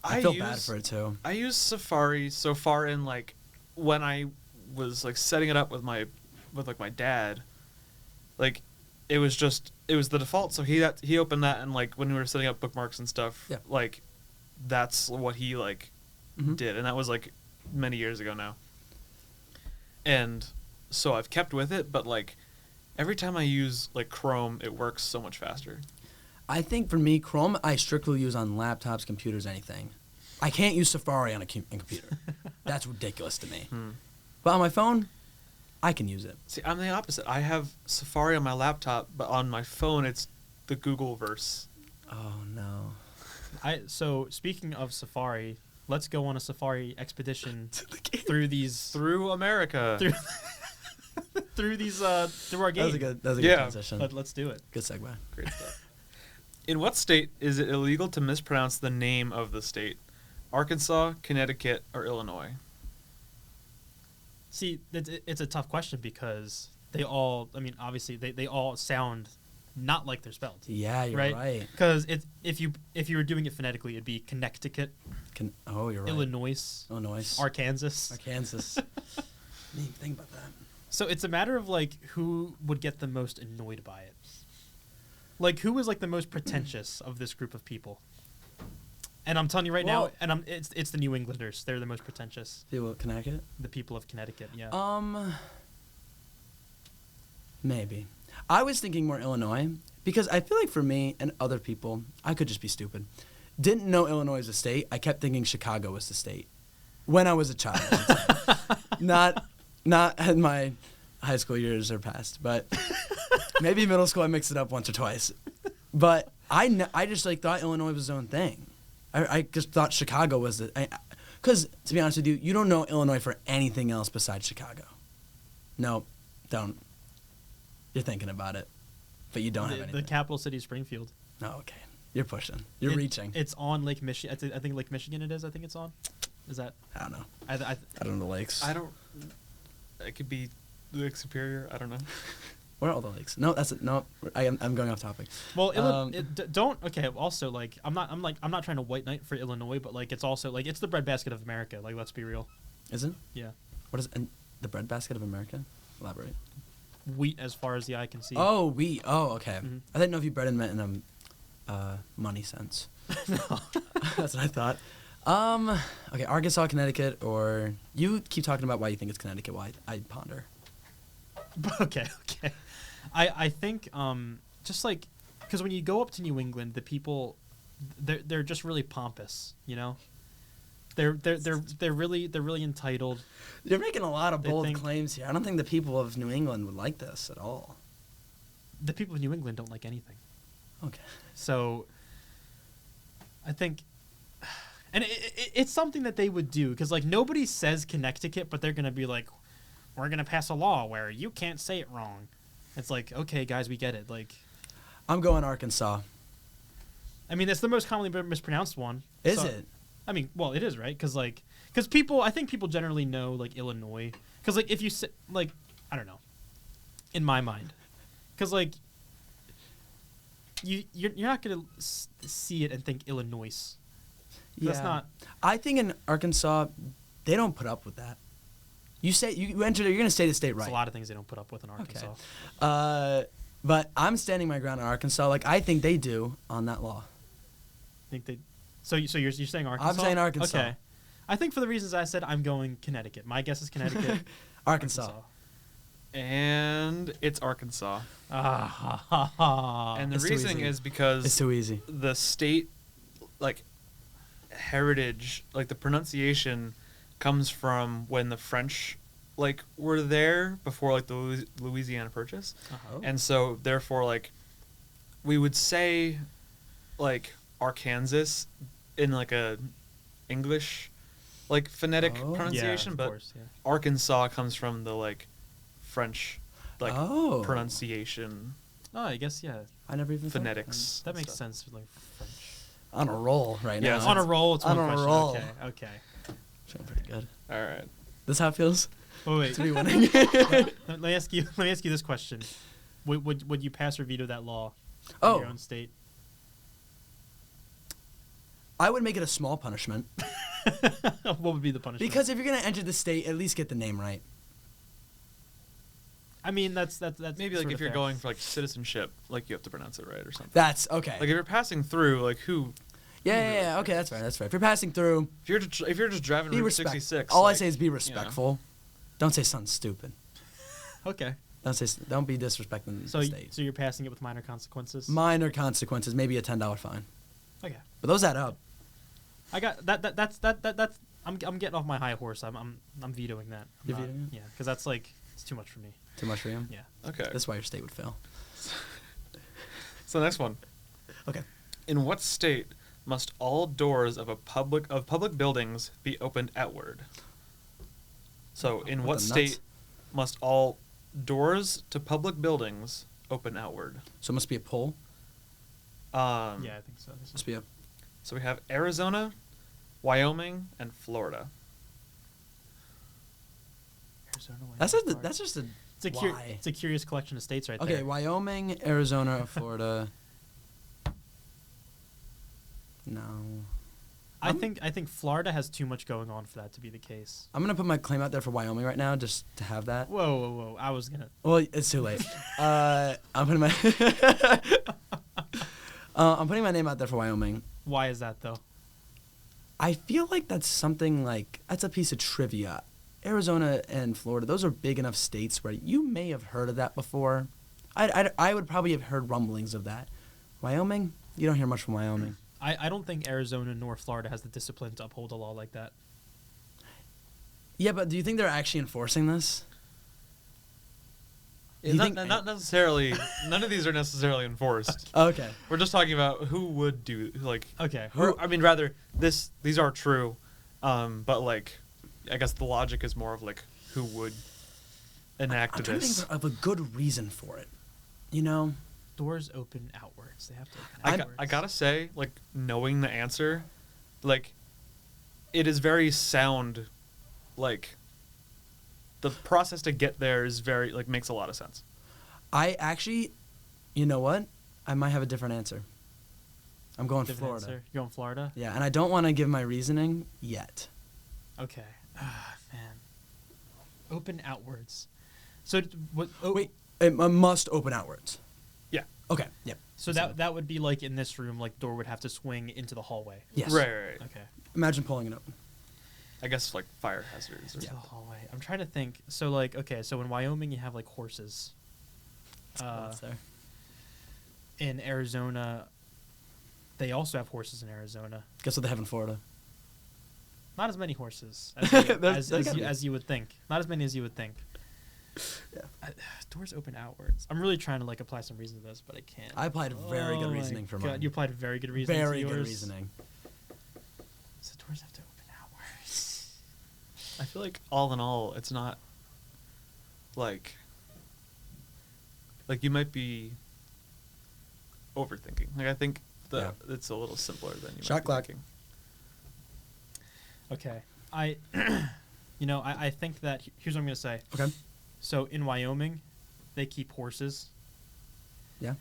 I feel bad use- for it too. I use Safari so far in like when I was like setting it up with my dad. Like it was the default. So he opened that, and like when we were setting up bookmarks and stuff, Yeah. like that's what he like Mhm. did, and that was like many years ago now. And so I've kept with it, but like every time I use like Chrome, it works so much faster. I think for me, Chrome I strictly use on laptops, computers, anything. I can't use Safari on a computer. That's ridiculous to me. But on my phone, I can use it. See, I'm the opposite. I have Safari on my laptop, but on my phone, it's the Google verse. Oh no. So speaking of Safari, let's go on a Safari expedition Through America. through our game. That was a good Yeah. transition. Let's do it. Good segue. Great stuff. In what state is it illegal to mispronounce the name of the state? Arkansas, Connecticut, or Illinois? See, it's a tough question because they all, I mean, obviously they all sound not like they're spelled. Yeah, you're right. Because if you were doing it phonetically, it'd be Connecticut, You're right. Illinois, Arkansas. Arkansas. Didn't even think about that. So it's a matter of like who would get the most annoyed by it. Like who is like the most pretentious of this group of people? And I'm telling you right now, and it's the New Englanders. They're the most pretentious. People of Connecticut? The people of Connecticut, yeah. Maybe. I was thinking more Illinois because I feel like for me and other people, I could just be stupid. Didn't know Illinois was a state. I kept thinking Chicago was the state when I was a child. I should say. Not in my high school years or past, but maybe middle school I mixed it up once or twice. But I just like thought Illinois was its own thing. I just thought Chicago was the... Because, to be honest with you, you don't know Illinois for anything else besides Chicago. No, don't. You're thinking about it, but you don't have anything. The capital city is Springfield. Oh, okay. You're pushing. You're reaching. It's on Lake Michigan. I think Lake Michigan it is. I think it's on. Is that? I don't know. I don't know the lakes. It could be Lake Superior. I don't know. Where are all the lakes? No, that's it. No, I'm going off topic. Well, don't. Okay. Also, like, I'm not trying to white knight for Illinois, but like, it's also like it's the breadbasket of America. Like, let's be real. Is it? Yeah. What is the breadbasket of America? Elaborate. Wheat, as far as the eye can see. Oh, wheat. Oh, okay. Mm-hmm. I didn't know if you bread and meant in money sense. No. That's what I thought. Okay, Arkansas, Connecticut, or you keep talking about why you think it's Connecticut. Why I ponder. Okay. I think just like because when you go up to New England, the people they're just really pompous, you know. They're really entitled. You're making a lot of bold think- claims here. I don't think the people of New England would like this at all. The people of New England don't like anything. Okay. So I think, and it's something that they would do because like nobody says Connecticut, but they're gonna be like, we're gonna pass a law where you can't say it wrong. It's like, okay, guys, we get it. Like, I'm going Arkansas. I mean, it's the most commonly mispronounced one. Is So- it? I mean, well, it is, right? Because I think people generally know like Illinois. Because like if you say like, I don't know, in my mind, because like you're not gonna see it and think Illinois. Yeah. That's not. I think in Arkansas, they don't put up with that. You say you enter. You're gonna say the state There's right. a lot of things they don't put up with in Arkansas. But I'm standing my ground in Arkansas. Like I think they do on that law. I think they. So you're saying Arkansas? I'm saying Arkansas. Okay. I think for the reasons I said, I'm going Connecticut. My guess is Connecticut. Arkansas. And it's Arkansas. And the It's too reasoning easy. is because It's too easy. the state, like, heritage, like the pronunciation comes from when the French, like, were there before, like, the Louisiana Purchase. Uh-huh. And so, therefore, like, we would say, like, Arkansas in, like, a English, like, phonetic Oh. pronunciation, Yeah, of but course, yeah. Arkansas comes from the, like, French, like, Oh. pronunciation, Oh, I guess yeah. I never even thought of phonetics. That makes stuff. sense. Like French. On a roll right Yeah, now. On a roll. It's on one a question. roll. Okay. Feeling pretty good. All right. This how it feels Oh wait. to be winning. Let me ask you this question: Would you pass or veto that law in Oh. your own state? I would make it a small punishment What would be the punishment? because if you're gonna enter the state, at least get the name right. I mean, that's Maybe sort like of if you're fair. going for like citizenship, like you have to pronounce it right or something. That's okay. Like if you're passing through, like who? Yeah. Okay, that's fair. That's fair. If you're passing through, If you're just driving be Route respectful. 66. All I like, say is be respectful. Don't say something stupid. Okay. Don't be disrespecting So the state. so you're passing it with minor consequences. Minor consequences, maybe a $10 fine. Okay. But those add up. I got that's I'm getting off my high horse. I'm vetoing that. You're vetoing it? Yeah, because that's like it's too much for me. Too much for you? Yeah. Okay. That's why your state would fail. So next one. Okay. In what state must all doors of public buildings be opened outward? So in What what the state nuts? must all doors to public buildings open outward? So it must be a poll. Yeah, I think so. Must be a. So we have Arizona, Wyoming, and Florida. Arizona, Wyoming, That's just. Florida. That's just a. Why? It's a curious collection of states right Okay, there. Wyoming, Arizona, Florida. No. I think Florida has too much going on for that to be the case. I'm gonna put my claim out there for Wyoming right now, just to have that. Whoa! I was gonna. Well, it's too late. I'm putting my. I'm putting my name out there for Wyoming. Why is that though? I feel like that's something like that's a piece of trivia. Arizona and Florida, those are big enough states where you may have heard of that before. I would probably have heard rumblings of that. Wyoming, you don't hear much from Wyoming. I don't think Arizona nor Florida has the discipline to uphold a law like that. Yeah, but do you think they're actually enforcing this? Yeah, You not, think- not necessarily. None of these are necessarily enforced. Okay. We're just talking about who would do like. Okay. Or, I mean, rather, these are true, but like, I guess the logic is more of like who would enact I'm trying to this. think of a good reason for it. You know? Doors open outwards. They have to open I outwards. gotta say, like, knowing the answer, like, it is very sound. Like, the process to get there is very like makes a lot of sense. I actually, you know what? I might have a different answer. I'm going Different Florida. answer. You're going Florida? Yeah, and I don't want to give my reasoning yet. Okay. Ah, man. Open outwards. So what? Oh, Wait, it must open outwards. Yeah. Okay. Yep. So that would be like in this room, like door would have to swing into the hallway. Yes. Right. Okay. Imagine pulling it open. I guess like fire hazards. Or Into the hallway. I'm trying to think. So like, okay, so in Wyoming you have like horses. That's there. In Arizona, they also have horses in Arizona. Guess what they have in Florida? Not as many horses as you, There's gotta be. as you would think. Not as many as you would think. Yeah. Doors open outwards. I'm really trying to like apply some reason to this, but I can't. I applied very good Oh my reasoning for God, mine. You applied very good reasoning. Very to good yours. reasoning. So doors have to open outwards. I feel like all in all, it's not like you might be overthinking. Like I think it's a little simpler than you Shot might be clock. thinking. Okay, I think that here's what I'm gonna say. Okay. So in Wyoming, they keep horses, Yeah.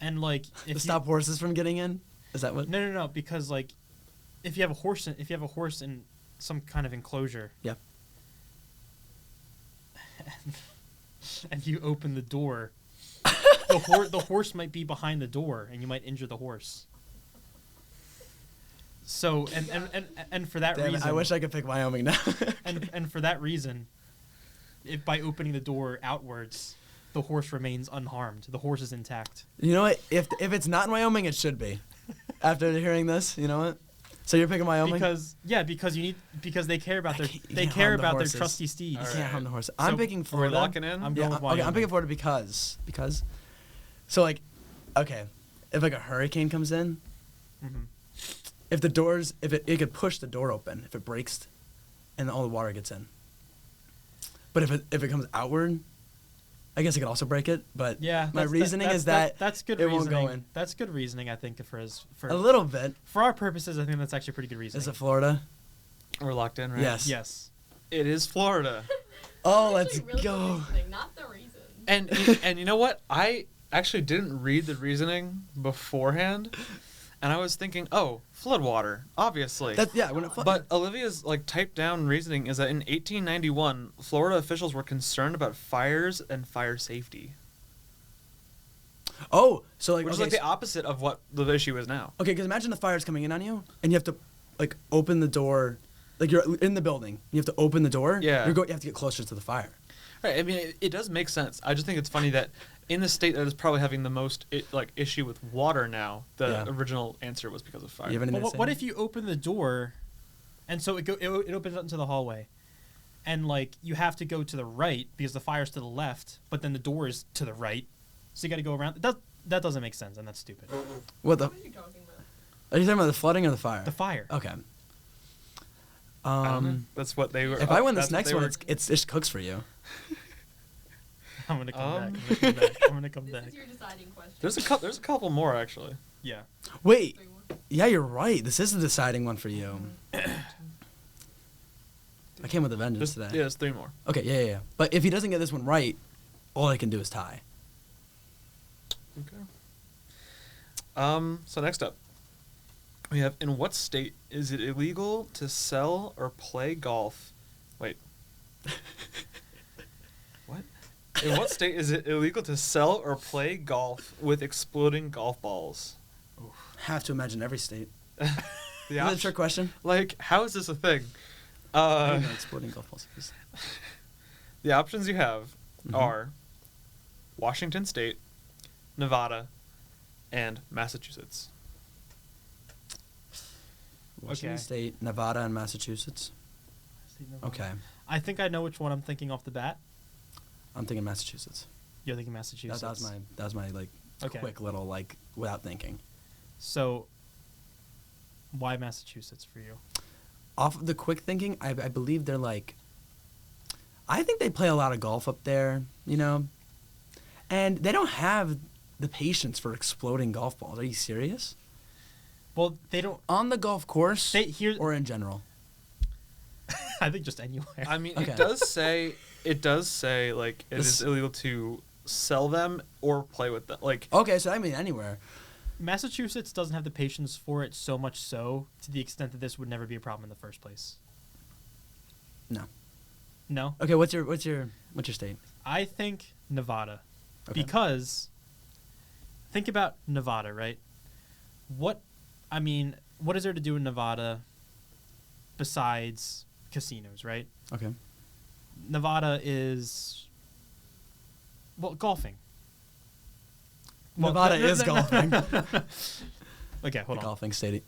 and like To stop horses from getting in? Is that what? No, because like if you have a horse in some kind of enclosure, Yeah. and you open the door, the horse might be behind the door, and you might injure the horse. So and for that Damn it, reason, I wish I could pick Wyoming now. and for that reason, if by opening the door outwards, the horse remains unharmed. The horse is intact. You know what? If it's not in Wyoming, it should be. After hearing this, you know what? So you're picking Wyoming? Because they care about You they can't care harm the about their horses. trusty steeds. You All can't right. harm the horse. So, I'm picking Are we Florida. locking in? I'm Yeah, going with okay, Wyoming. I'm picking Florida because. So like, okay, if like a hurricane comes in, Mhm. if the doors, if it could push the door open, if it breaks, and all the water gets in. But if it comes outward, I guess it could also break it. But Yeah, my reasoning is that that's good it reasoning. won't go in. That's good reasoning, I think, for a little bit. for our purposes. I think that's actually pretty good reasoning. Is it Florida? We're locked in, right? Yes. Yes. It is Florida. Oh, let's Actually, really go. the reasoning, not the reason. And you know what? I actually didn't read the reasoning beforehand, and I was thinking, oh, floodwater, obviously. When it But Olivia's like typed down reasoning is that in 1891, Florida officials were concerned about fires and fire safety, oh, so like which is okay, like the opposite of what the issue is now. okay, because imagine the fire's coming in on you, and you have to like open the door, like you're in the building, you have to open the door. Yeah. You have to get closer to the fire. Right. I mean, it does make sense. I just think it's funny that in the state that is probably having the most issue with water now, the original answer was because of fire. You have anything Well, to what say? if you open the door, and so it opens up into the hallway, and like you have to go to the right because the fire's to the left, but then the door is to the right, so you got to go around. That doesn't make sense, and that's stupid. What the? What are you talking about? Are you talking about the flooding or the fire? The fire. Okay. I don't know. That's what they were. If I win this that's what next they one, were- it just cooks for you. I'm gonna come back. I'm gonna come back. This is your deciding question. There's a couple more actually. Yeah. Wait. Three more. Yeah, you're right. This is the deciding one for you. I came with a vengeance today. There's 3 more. Okay, yeah. But if he doesn't get this one right, all I can do is tie. Okay. So next up, we have: in what state is it illegal to sell or play golf? Wait. What? In what state is it illegal to sell or play golf with exploding golf balls? Have to imagine every state. The Is that a option- trick question? like, how is this a thing? I don't know exploding golf balls. The options you have Mhm. are Washington State, Nevada, and Massachusetts. Washington Okay. State, Nevada, and Massachusetts. Okay, I think I know which one I'm thinking off the bat. I'm thinking Massachusetts. You're thinking Massachusetts. That was my like Okay. quick little like without thinking. So, why Massachusetts for you? Off of the quick thinking, I believe they're like. I think they play a lot of golf up there, you know, and they don't have the patience for exploding golf balls. Are you serious? Well, they don't. On the golf course Here, or in general? I think just anywhere. I mean, Okay. it does say like it This- is illegal to sell them or play with them. Like, Okay, so I mean anywhere. Massachusetts doesn't have the patience for it, so much so to the extent that this would never be a problem in the first place. No. No, Okay, what's your state? I think Nevada, Okay. because think about Nevada, right? What is there to do in Nevada besides casinos, right? Okay. Nevada is golfing. Well, Nevada no, is no, no. golfing. Okay, hold on. Golfing state.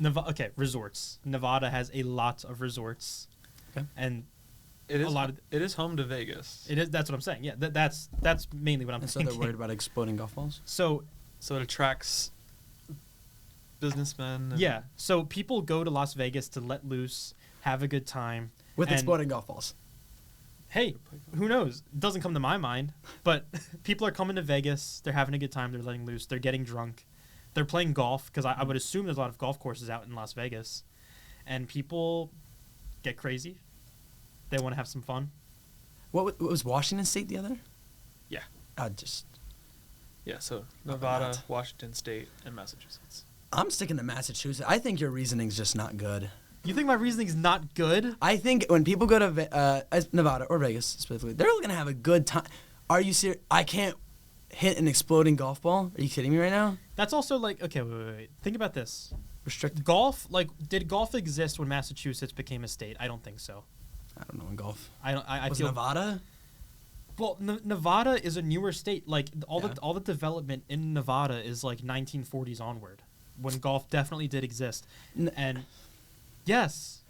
Okay, resorts. Nevada has a lot of resorts. Okay. And it is a lot of it is home to Vegas. it is. That's what I'm saying. Yeah, that's mainly what I'm And so thinking. they're worried about exploding golf balls? So So it attracts businessmen. and- yeah, so people go to Las Vegas to let loose, have a good time. With and, exploding golf balls. Hey, who knows? It doesn't come to my mind, but people are coming to Vegas. They're having a good time. They're letting loose. They're getting drunk. They're playing golf because I would assume there's a lot of golf courses out in Las Vegas, and people get crazy. They want to have some fun. What was Washington State the other? Yeah. Yeah, so Nevada, not. Washington State, and Massachusetts. I'm sticking to Massachusetts. I think your reasoning's just not good. You think my reasoning's not good? I think when people go to Nevada or Vegas specifically, they're gonna have a good time. Are you serious? I can't hit an exploding golf ball. Are you kidding me right now? That's also like, okay, wait. Think about this. Restricted. Golf, did golf exist when Massachusetts became a state? I don't think so. I don't know in golf. I Was feel Nevada? Well, Nevada is a newer state. Like all Yeah. the development in Nevada is like 1940s onward, when golf definitely did exist. And yes,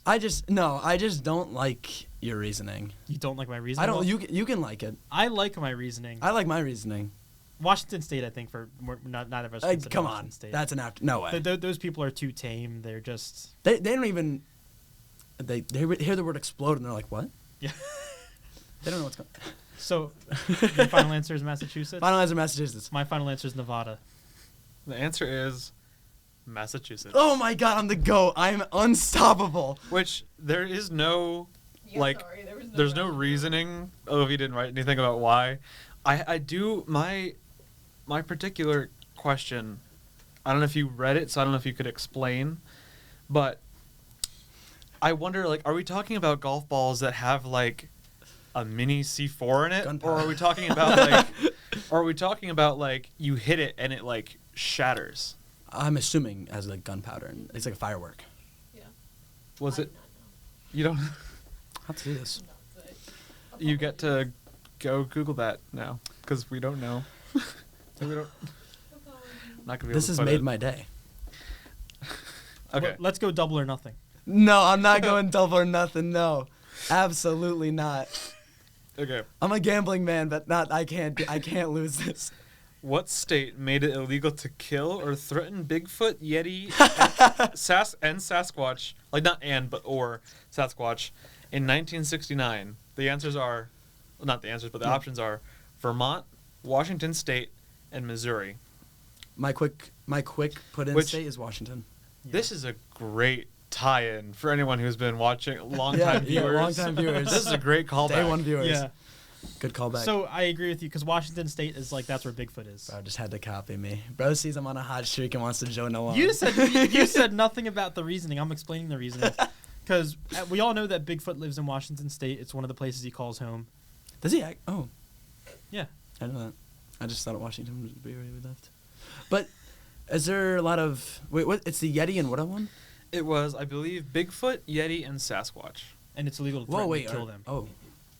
I just don't like your reasoning. you don't like my reasoning. I don't. Well, You can like it. I like my reasoning. I like my reasoning. Washington State, I think, for not of us. consider Come Washington on, State. that's an after. No way. Those people are too tame. They're just They don't even. They hear the word explode and they're like, what? yeah. They don't know what's going. So, your final answer is Massachusetts. Final answer, Massachusetts. My final answer is Nevada. The answer is Massachusetts. Oh my God, I'm the GOAT. I'm unstoppable. Which there is no Yeah, like sorry, there's no reasoning. Olivia didn't write anything about why. I do my particular question I don't know if you read it, so I don't know if you could explain, but I wonder, like, are we talking about golf balls that have like a mini C4 in it, Gunpowder. or are we talking about like, or are we talking about like you hit it and it like shatters? I'm assuming as like gunpowder, and it's like a firework. Yeah. Was I it? do not know. You don't. How to do this? You get to go Google that now because we don't know. We don't. Not gonna be This able has to put made it. my day. Okay. Well, let's go double or nothing. No, I'm not going double or nothing. No, absolutely not. Okay. I'm a gambling man, but not. I can't lose this. What state made it illegal to kill or threaten Bigfoot, Yeti, and Sasquatch? Like not and, but or Sasquatch in 1969. The answers are, well, not the answers, but the options are Vermont, Washington State, and Missouri. My quick put in Which- state is Washington. This is a great tie-in for anyone who's been watching, longtime Yeah, viewers. longtime viewers. This is a great callback. Day one viewers. Yeah. Good callback. So I agree with you because Washington State is like that's where Bigfoot is. Bro just had to copy me. Bro sees I'm on a hot streak and wants to Joe Noah. You said nothing about the reasoning. I'm explaining the reasoning because we all know that Bigfoot lives in Washington State. It's one of the places he calls home. Does he act? Oh, Yeah. I know that. I just thought Washington would be where he left. But is there a lot of what? It's the Yeti and what other one? It was, I believe, Bigfoot, Yeti, and Sasquatch. And it's illegal to Whoa, threaten wait. to kill them. Oh,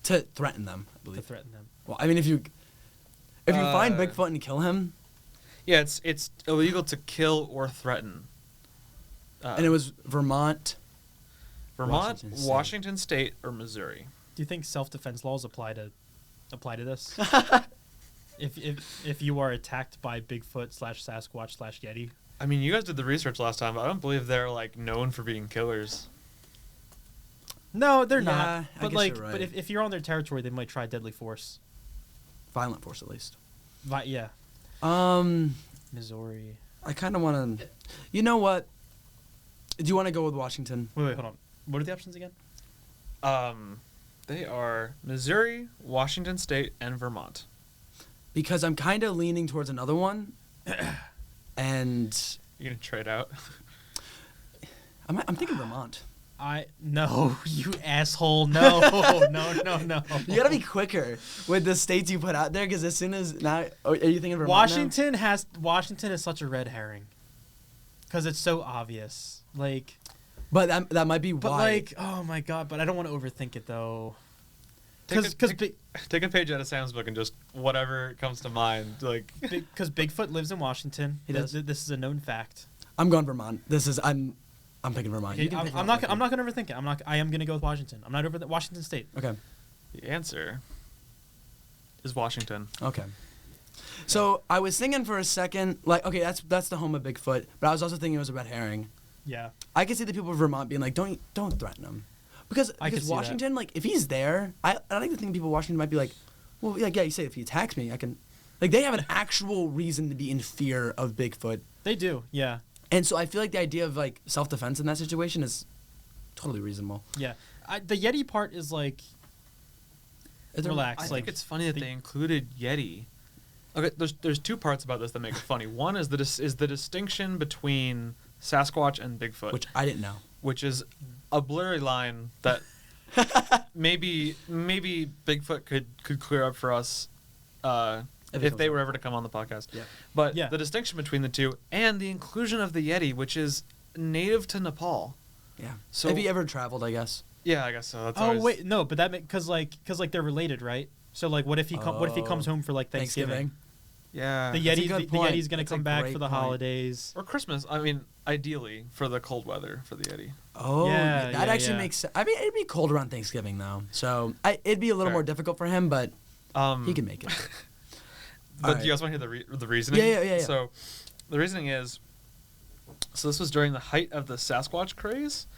to threaten them, I To believe. threaten them. Well, I mean, if you find Uh, Bigfoot and kill him, Yeah, it's illegal to kill or threaten. and it was Vermont. Vermont, Washington Washington State. State, or Missouri. Do you think self-defense laws apply to this? if you are attacked by Bigfoot / Sasquatch / Yeti, I mean, you guys did the research last time, but I don't believe they're like known for being killers. no, they're Yeah, not. I But guess like, you're but right. if you're on their territory, they might try deadly force. Violent force, at least. Yeah, Um, Missouri. I kind of want to. You know what? Do you want to go with Washington? Wait, hold on. What are the options again? They are Missouri, Washington State, and Vermont. Because I'm kind of leaning towards another one, and You gonna trade out? I'm thinking Vermont. No, you asshole. No, no. You gotta be quicker with the states you put out there, because as soon as now, are you thinking Vermont? Washington is such a red herring, because it's so obvious. Like, But that might be but why. like, oh my god. But I don't want to overthink it though. Take Because a page out of Sam's book and just whatever comes to mind. Like, Bigfoot lives in Washington. He does. This is a known fact. I'm going Vermont. I'm picking Vermont. You can pick I'm not Vermont. gonna overthink it. I am gonna go with Washington. I'm not over the Washington State. Okay. the answer is Washington. Okay. So I was thinking for a second, like, okay, that's the home of Bigfoot, but I was also thinking it was a red herring. Yeah. I could see the people of Vermont being like, don't threaten him, because I could see that. Washington, like, if he's there, I like to think people of Washington might be like, well, like, yeah, you say if he attacks me, I can, like, they have an actual reason to be in fear of Bigfoot, They do. Yeah. and so I feel like the idea of like self-defense in that situation is totally reasonable. Yeah. The Yeti part is like, relax. I like think it's funny that the- they included Yeti. Okay, there's two parts about this that make it funny. One is the distinction between Sasquatch and Bigfoot, Which I didn't know. which is a blurry line that maybe Bigfoot could clear up for us if they were ever to come on the podcast. Yeah. But Yeah. the distinction between the two and the inclusion of the Yeti, which is native to Nepal. Yeah. So- have you ever traveled? I guess. Yeah, I guess so. That's oh always, wait, no, but that because they're related, right? So like, what if he comes home for like Thanksgiving? Yeah. The That's a Yeti, good the point. Yeti's gonna That's a come back great for the point. holidays. Or Christmas. I mean, ideally for the cold weather for the Yeti. Oh, Yeah, that yeah, actually yeah. makes sense. I mean, it'd be cold around Thanksgiving though, so it'd be a little Fair. more difficult for him, but he can make it. But Alright. do you guys want to hear the reasoning? Yeah. So, the reasoning is, so this was during the height of the Sasquatch craze,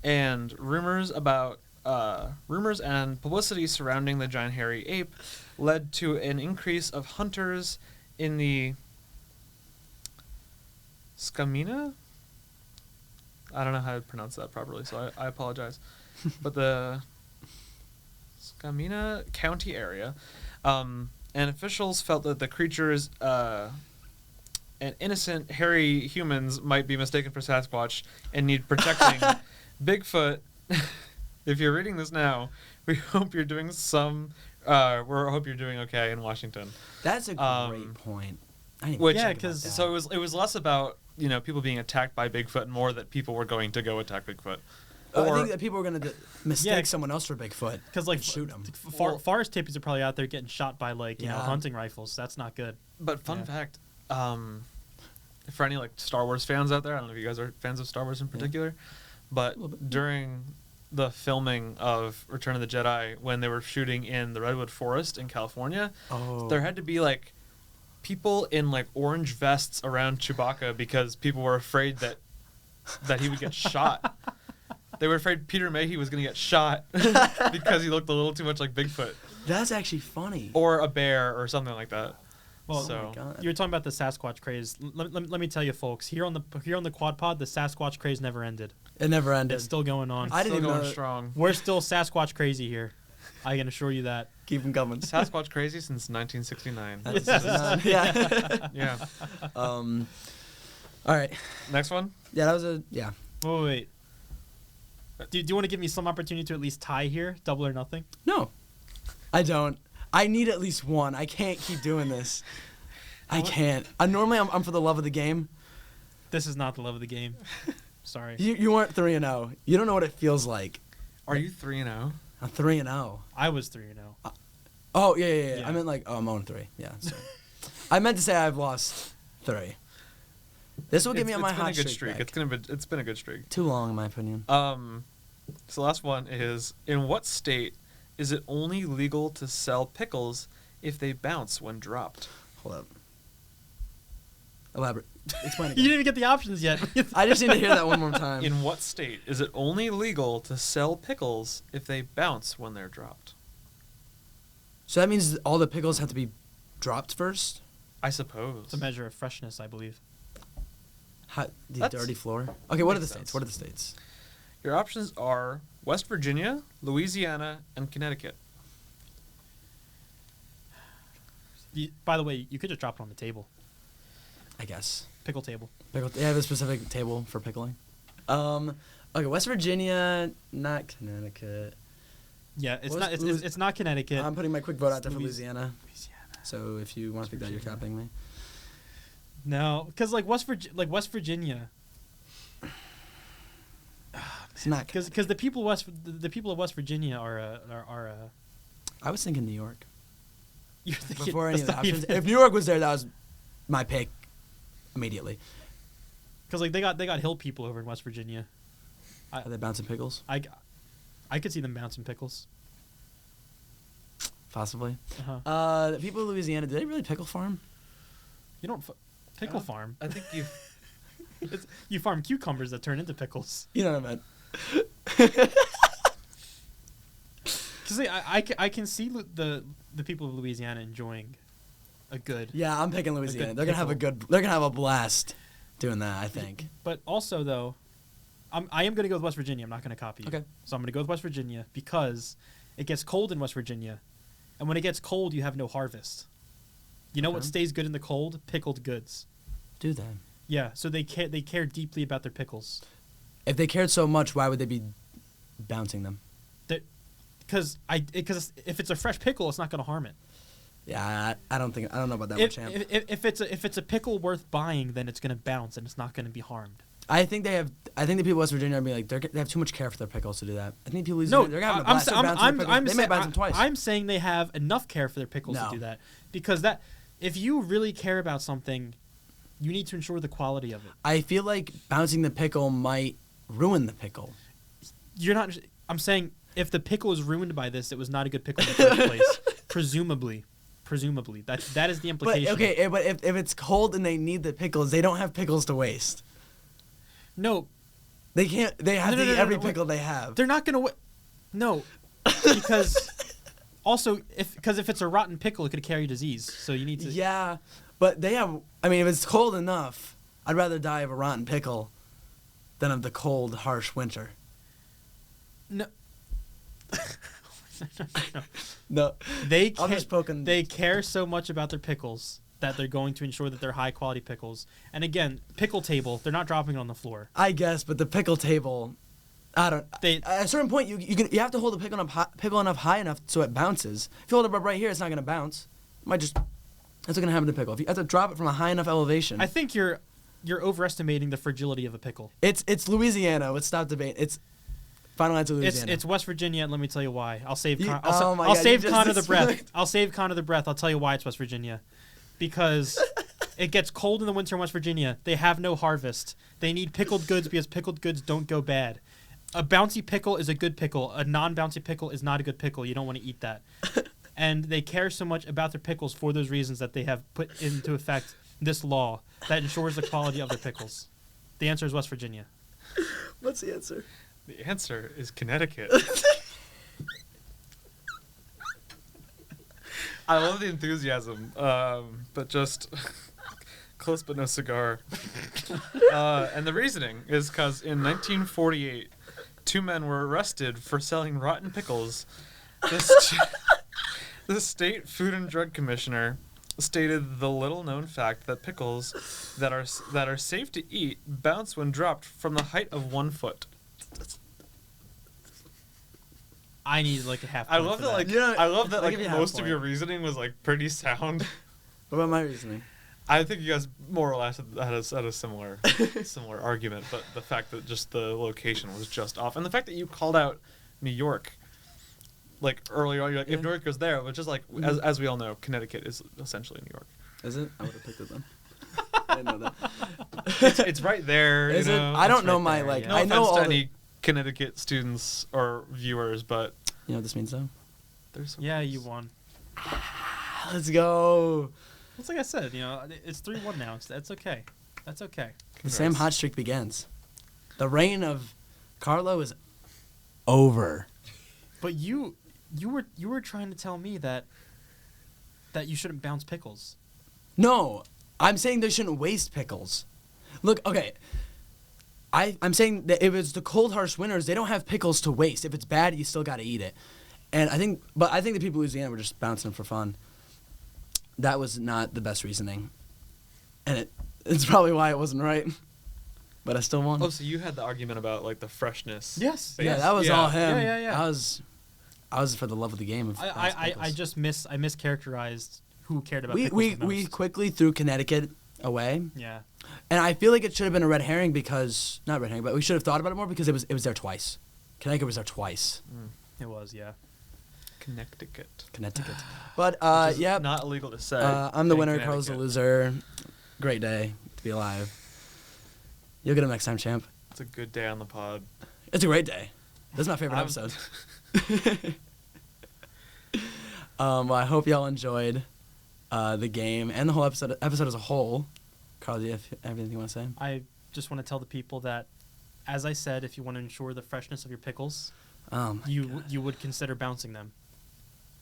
and rumors and publicity surrounding the giant hairy ape led to an increase of hunters in the Scamina. I don't know how to pronounce that properly, so I apologize. But the Scamina County area. And officials felt that the creatures and innocent, hairy humans might be mistaken for Sasquatch and need protecting. Bigfoot, if you're reading this now, we hope you're doing hope you're doing okay in Washington. That's a great point. I didn't even Which, think about because- that. So it was less about people being attacked by Bigfoot, and more that people were going to go attack Bigfoot. I Or think that people are gonna mistake Yeah. someone else for Bigfoot. Because like Shoot 'em. forest hippies are probably out there getting shot by like Yeah. hunting rifles. That's not good. but fun Yeah. fact, for any like Star Wars fans out there, I don't know if you guys are fans of Star Wars in particular, but A little bit. during the filming of Return of the Jedi, when they were shooting in the Redwood Forest in California, there had to be like people in like orange vests around Chewbacca because people were afraid that he would get shot. They were afraid Peter Mayhew was going to get shot because he looked a little too much like Bigfoot That's actually funny. or a bear or something like that. Well, Oh my God. you were talking about the Sasquatch craze. Let me tell you, folks. Here on the Quad Pod, the Sasquatch craze never ended. It never ended. It's still going on. I didn't Still even going know- strong. We're still Sasquatch crazy here. I can assure you that. Keep them coming. Sasquatch crazy since 1969. That's yeah. Yeah. All right. Next one. Yeah, that was a yeah. Oh, wait. Do you want to give me some opportunity to at least tie here? Double or nothing? No, I don't. I need at least one. I can't keep doing this. I can't. Normally I'm for the love of the game. This is not the love of the game. Sorry. You weren't 3-0. You don't know what it feels like. Are you 3-0? I'm 3-0. I was 3-0. Oh yeah. Yeah. I meant like I'm 0-3. Yeah. Sorry. I meant to say I've lost 3. This will give me on my It's been hot a good streak. streak. Back. It's been a good streak. Too long in my opinion. So the last one is, in what state is it only legal to sell pickles if they bounce when dropped? Hold up. Elaborate. Explain You again. didn't even get the options yet. I just need to hear that one more time. In what state is it only legal to sell pickles if they bounce when they're dropped? So that means all the pickles have to be dropped first? I suppose. It's a measure of freshness, I believe. The That's- dirty floor? Okay, what are the makes states? sense. What are the states? Your options are West Virginia, Louisiana, and Connecticut. By the way, you could just drop it on the table. I guess. Pickle table. They have a specific table for pickling. Okay, West Virginia, not Connecticut. Yeah, it's What's not. It's, Louis- it's, it's not Connecticut. I'm putting my quick vote out there for Louis- Louisiana. Louisiana. So if you want to pick that, you're copying me. No, because like West Virginia, It's not. because the people of West Virginia are I was thinking New York. you're thinking, Before any of that's the not options. even- If New York was there, that was my pick immediately. Because like they got hill people over in West Virginia. Are they bouncing pickles? I could see them bouncing pickles. Possibly. Uh-huh. The people of Louisiana, do they really pickle farm? You don't pickle farm. I think you. You farm cucumbers that turn into pickles. You know what I meant. Because I can see the people of Louisiana enjoying a good. Yeah, I'm picking Louisiana. good They're gonna have a pickle. good. They're gonna have a blast doing that. I think. But also though, I am gonna go with West Virginia. I'm not gonna copy you. Okay. So I'm gonna go with West Virginia because it gets cold in West Virginia, and when it gets cold, you have no harvest. You know what Okay. stays good in the cold? Pickled goods. Do that. Yeah. So they care deeply about their pickles. If they cared so much, why would they be bouncing them? Because if it's a fresh pickle, it's not gonna harm it. Yeah, I don't know about that one, champ. If it's a pickle worth buying, then it's gonna bounce and it's not gonna be harmed. I think the people of West Virginia are being like they have too much care for their pickles to do that. I think people of No, Louisiana, they're having a blast. They're bouncing their pickles. They may bounce them twice. I'm saying they have enough care for their pickles No. to do that. Because if you really care about something, you need to ensure the quality of it. I feel like bouncing the pickle might ruin the pickle. You're not. I'm saying if the pickle is ruined by this, it was not a good pickle in the first place. Presumably, that is the But implication. okay, but if it's cold and they need the pickles, they don't have pickles to waste. No, They can't. They have No, to eat no, every wait. pickle they have. they're not gonna. No, because also if it's a rotten pickle, it could carry disease. So you need to. Yeah, but they have. I mean, if it's cold enough, I'd rather die of a rotten pickle than of the cold, harsh winter. No. No, They I'm ca- just poking. They care so much about their pickles that they're going to ensure that they're high quality pickles. And again, pickle table, they're not dropping it on the floor. I guess, but the pickle table, I don't. They- At a certain point, you have to hold the pickle enough high enough so it bounces. If you hold it up right here, it's not gonna bounce. It might just. That's what's gonna happen to the pickle. If you have to drop it from a high enough elevation. I think you're overestimating the fragility of a pickle. It's Louisiana. Let's stop debating. It's final answer Louisiana. It's West Virginia, and let me tell you why. I'll save You- I'll oh my I'll God, save you just Connor the breath. explained. I'll save Connor the breath. I'll tell you why it's West Virginia. Because it gets cold in the winter in West Virginia. They have no harvest. They need pickled goods because pickled goods don't go bad. A bouncy pickle is a good pickle. A non-bouncy pickle is not a good pickle. You don't want to eat that. And they care so much about their pickles for those reasons that they have put into effect this law that ensures the quality of their pickles. The answer is West Virginia. What's the answer? The answer is Connecticut. I love the enthusiasm, but just close but no cigar. And the reasoning is because in 1948, 2 men were arrested for selling rotten pickles. The state Food and Drug Commissioner stated the little-known fact that pickles that are safe to eat bounce when dropped from the height of 1 foot. I need like a half. I point love for that. Like, You know, I love that. I'll Like, give you a half most of point. your reasoning was like pretty sound. What about my reasoning? I think you guys more or less had a similar argument, but the fact that just the location was just off, and the fact that you called out New York, like earlier on, you're like, if New York goes there, but just like as we all know, Connecticut is essentially New York. Is it? I would have picked it then. I didn't know that. It's right there. Is you it? know? I don't It's know right my there, like. yeah. No I know offense all to the. any Connecticut students or viewers, but You know what this means though? there's some Yeah, you won. Let's go. It's like I said, it's 3-1 now. That's okay. That's okay. The Sam hot streak begins. The reign of Carlo is over. But you were trying to tell me that you shouldn't bounce pickles. No, I'm saying they shouldn't waste pickles. Look, okay. I'm saying that if it's the cold, harsh winters, they don't have pickles to waste. If it's bad, you still got to eat it. And I think the people in Louisiana were just bouncing for fun. That was not the best reasoning, and it's probably why it wasn't right. But I still won. Oh, so you had the argument about like the freshness. Yes. Yeah, that was all him. Yeah. I was for the love of the game. Of I mischaracterized who cared about pickles the we most. quickly threw Connecticut away, Yeah. and I feel like it should have been a red herring because not red herring, but we should have thought about it more because it was there twice. Connecticut was there twice. It was, yeah. Connecticut. But Which is yeah, not illegal to say. I'm the in winner. Carlos the Connecticut. loser. Great day to be alive. You'll get him next time, champ. It's a good day on the pod. It's a great day. This is my favorite I'm- episode. Well, I hope y'all enjoyed the game and the whole episode as a whole. Carl, do you have anything you want to say? I just want to tell the people that, as I said, if you want to ensure the freshness of your pickles, Oh my God. you would consider bouncing them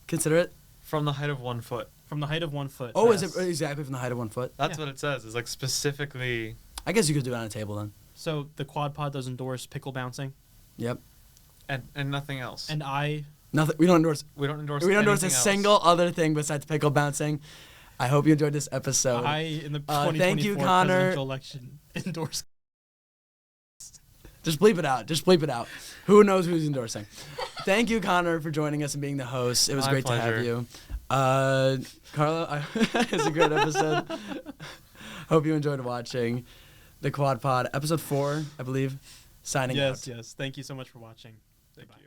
Consider it. From the height of 1 foot. from the height of 1 foot. Oh, Yes. is it exactly from the height of 1 foot? That's Yeah. what it says. It's like specifically. I guess you could do it on a table then. So the quad pod does endorse pickle bouncing, Yep. And nothing else. and I Nothing. We don't endorse. we don't endorse. We don't endorse a anything else. single other thing besides pickle bouncing. I hope you enjoyed this episode. in the thank 2024 you, Connor. presidential election endorse. Just bleep it out. Just bleep it out. Who knows who's endorsing? Thank you, Connor, for joining us and being the host. It was My great to have pleasure. you. Carla, it's a great episode. Hope you enjoyed watching the Quad Pod, episode 4, I believe. Signing out. Yes. Thank you so much for watching. Thank you.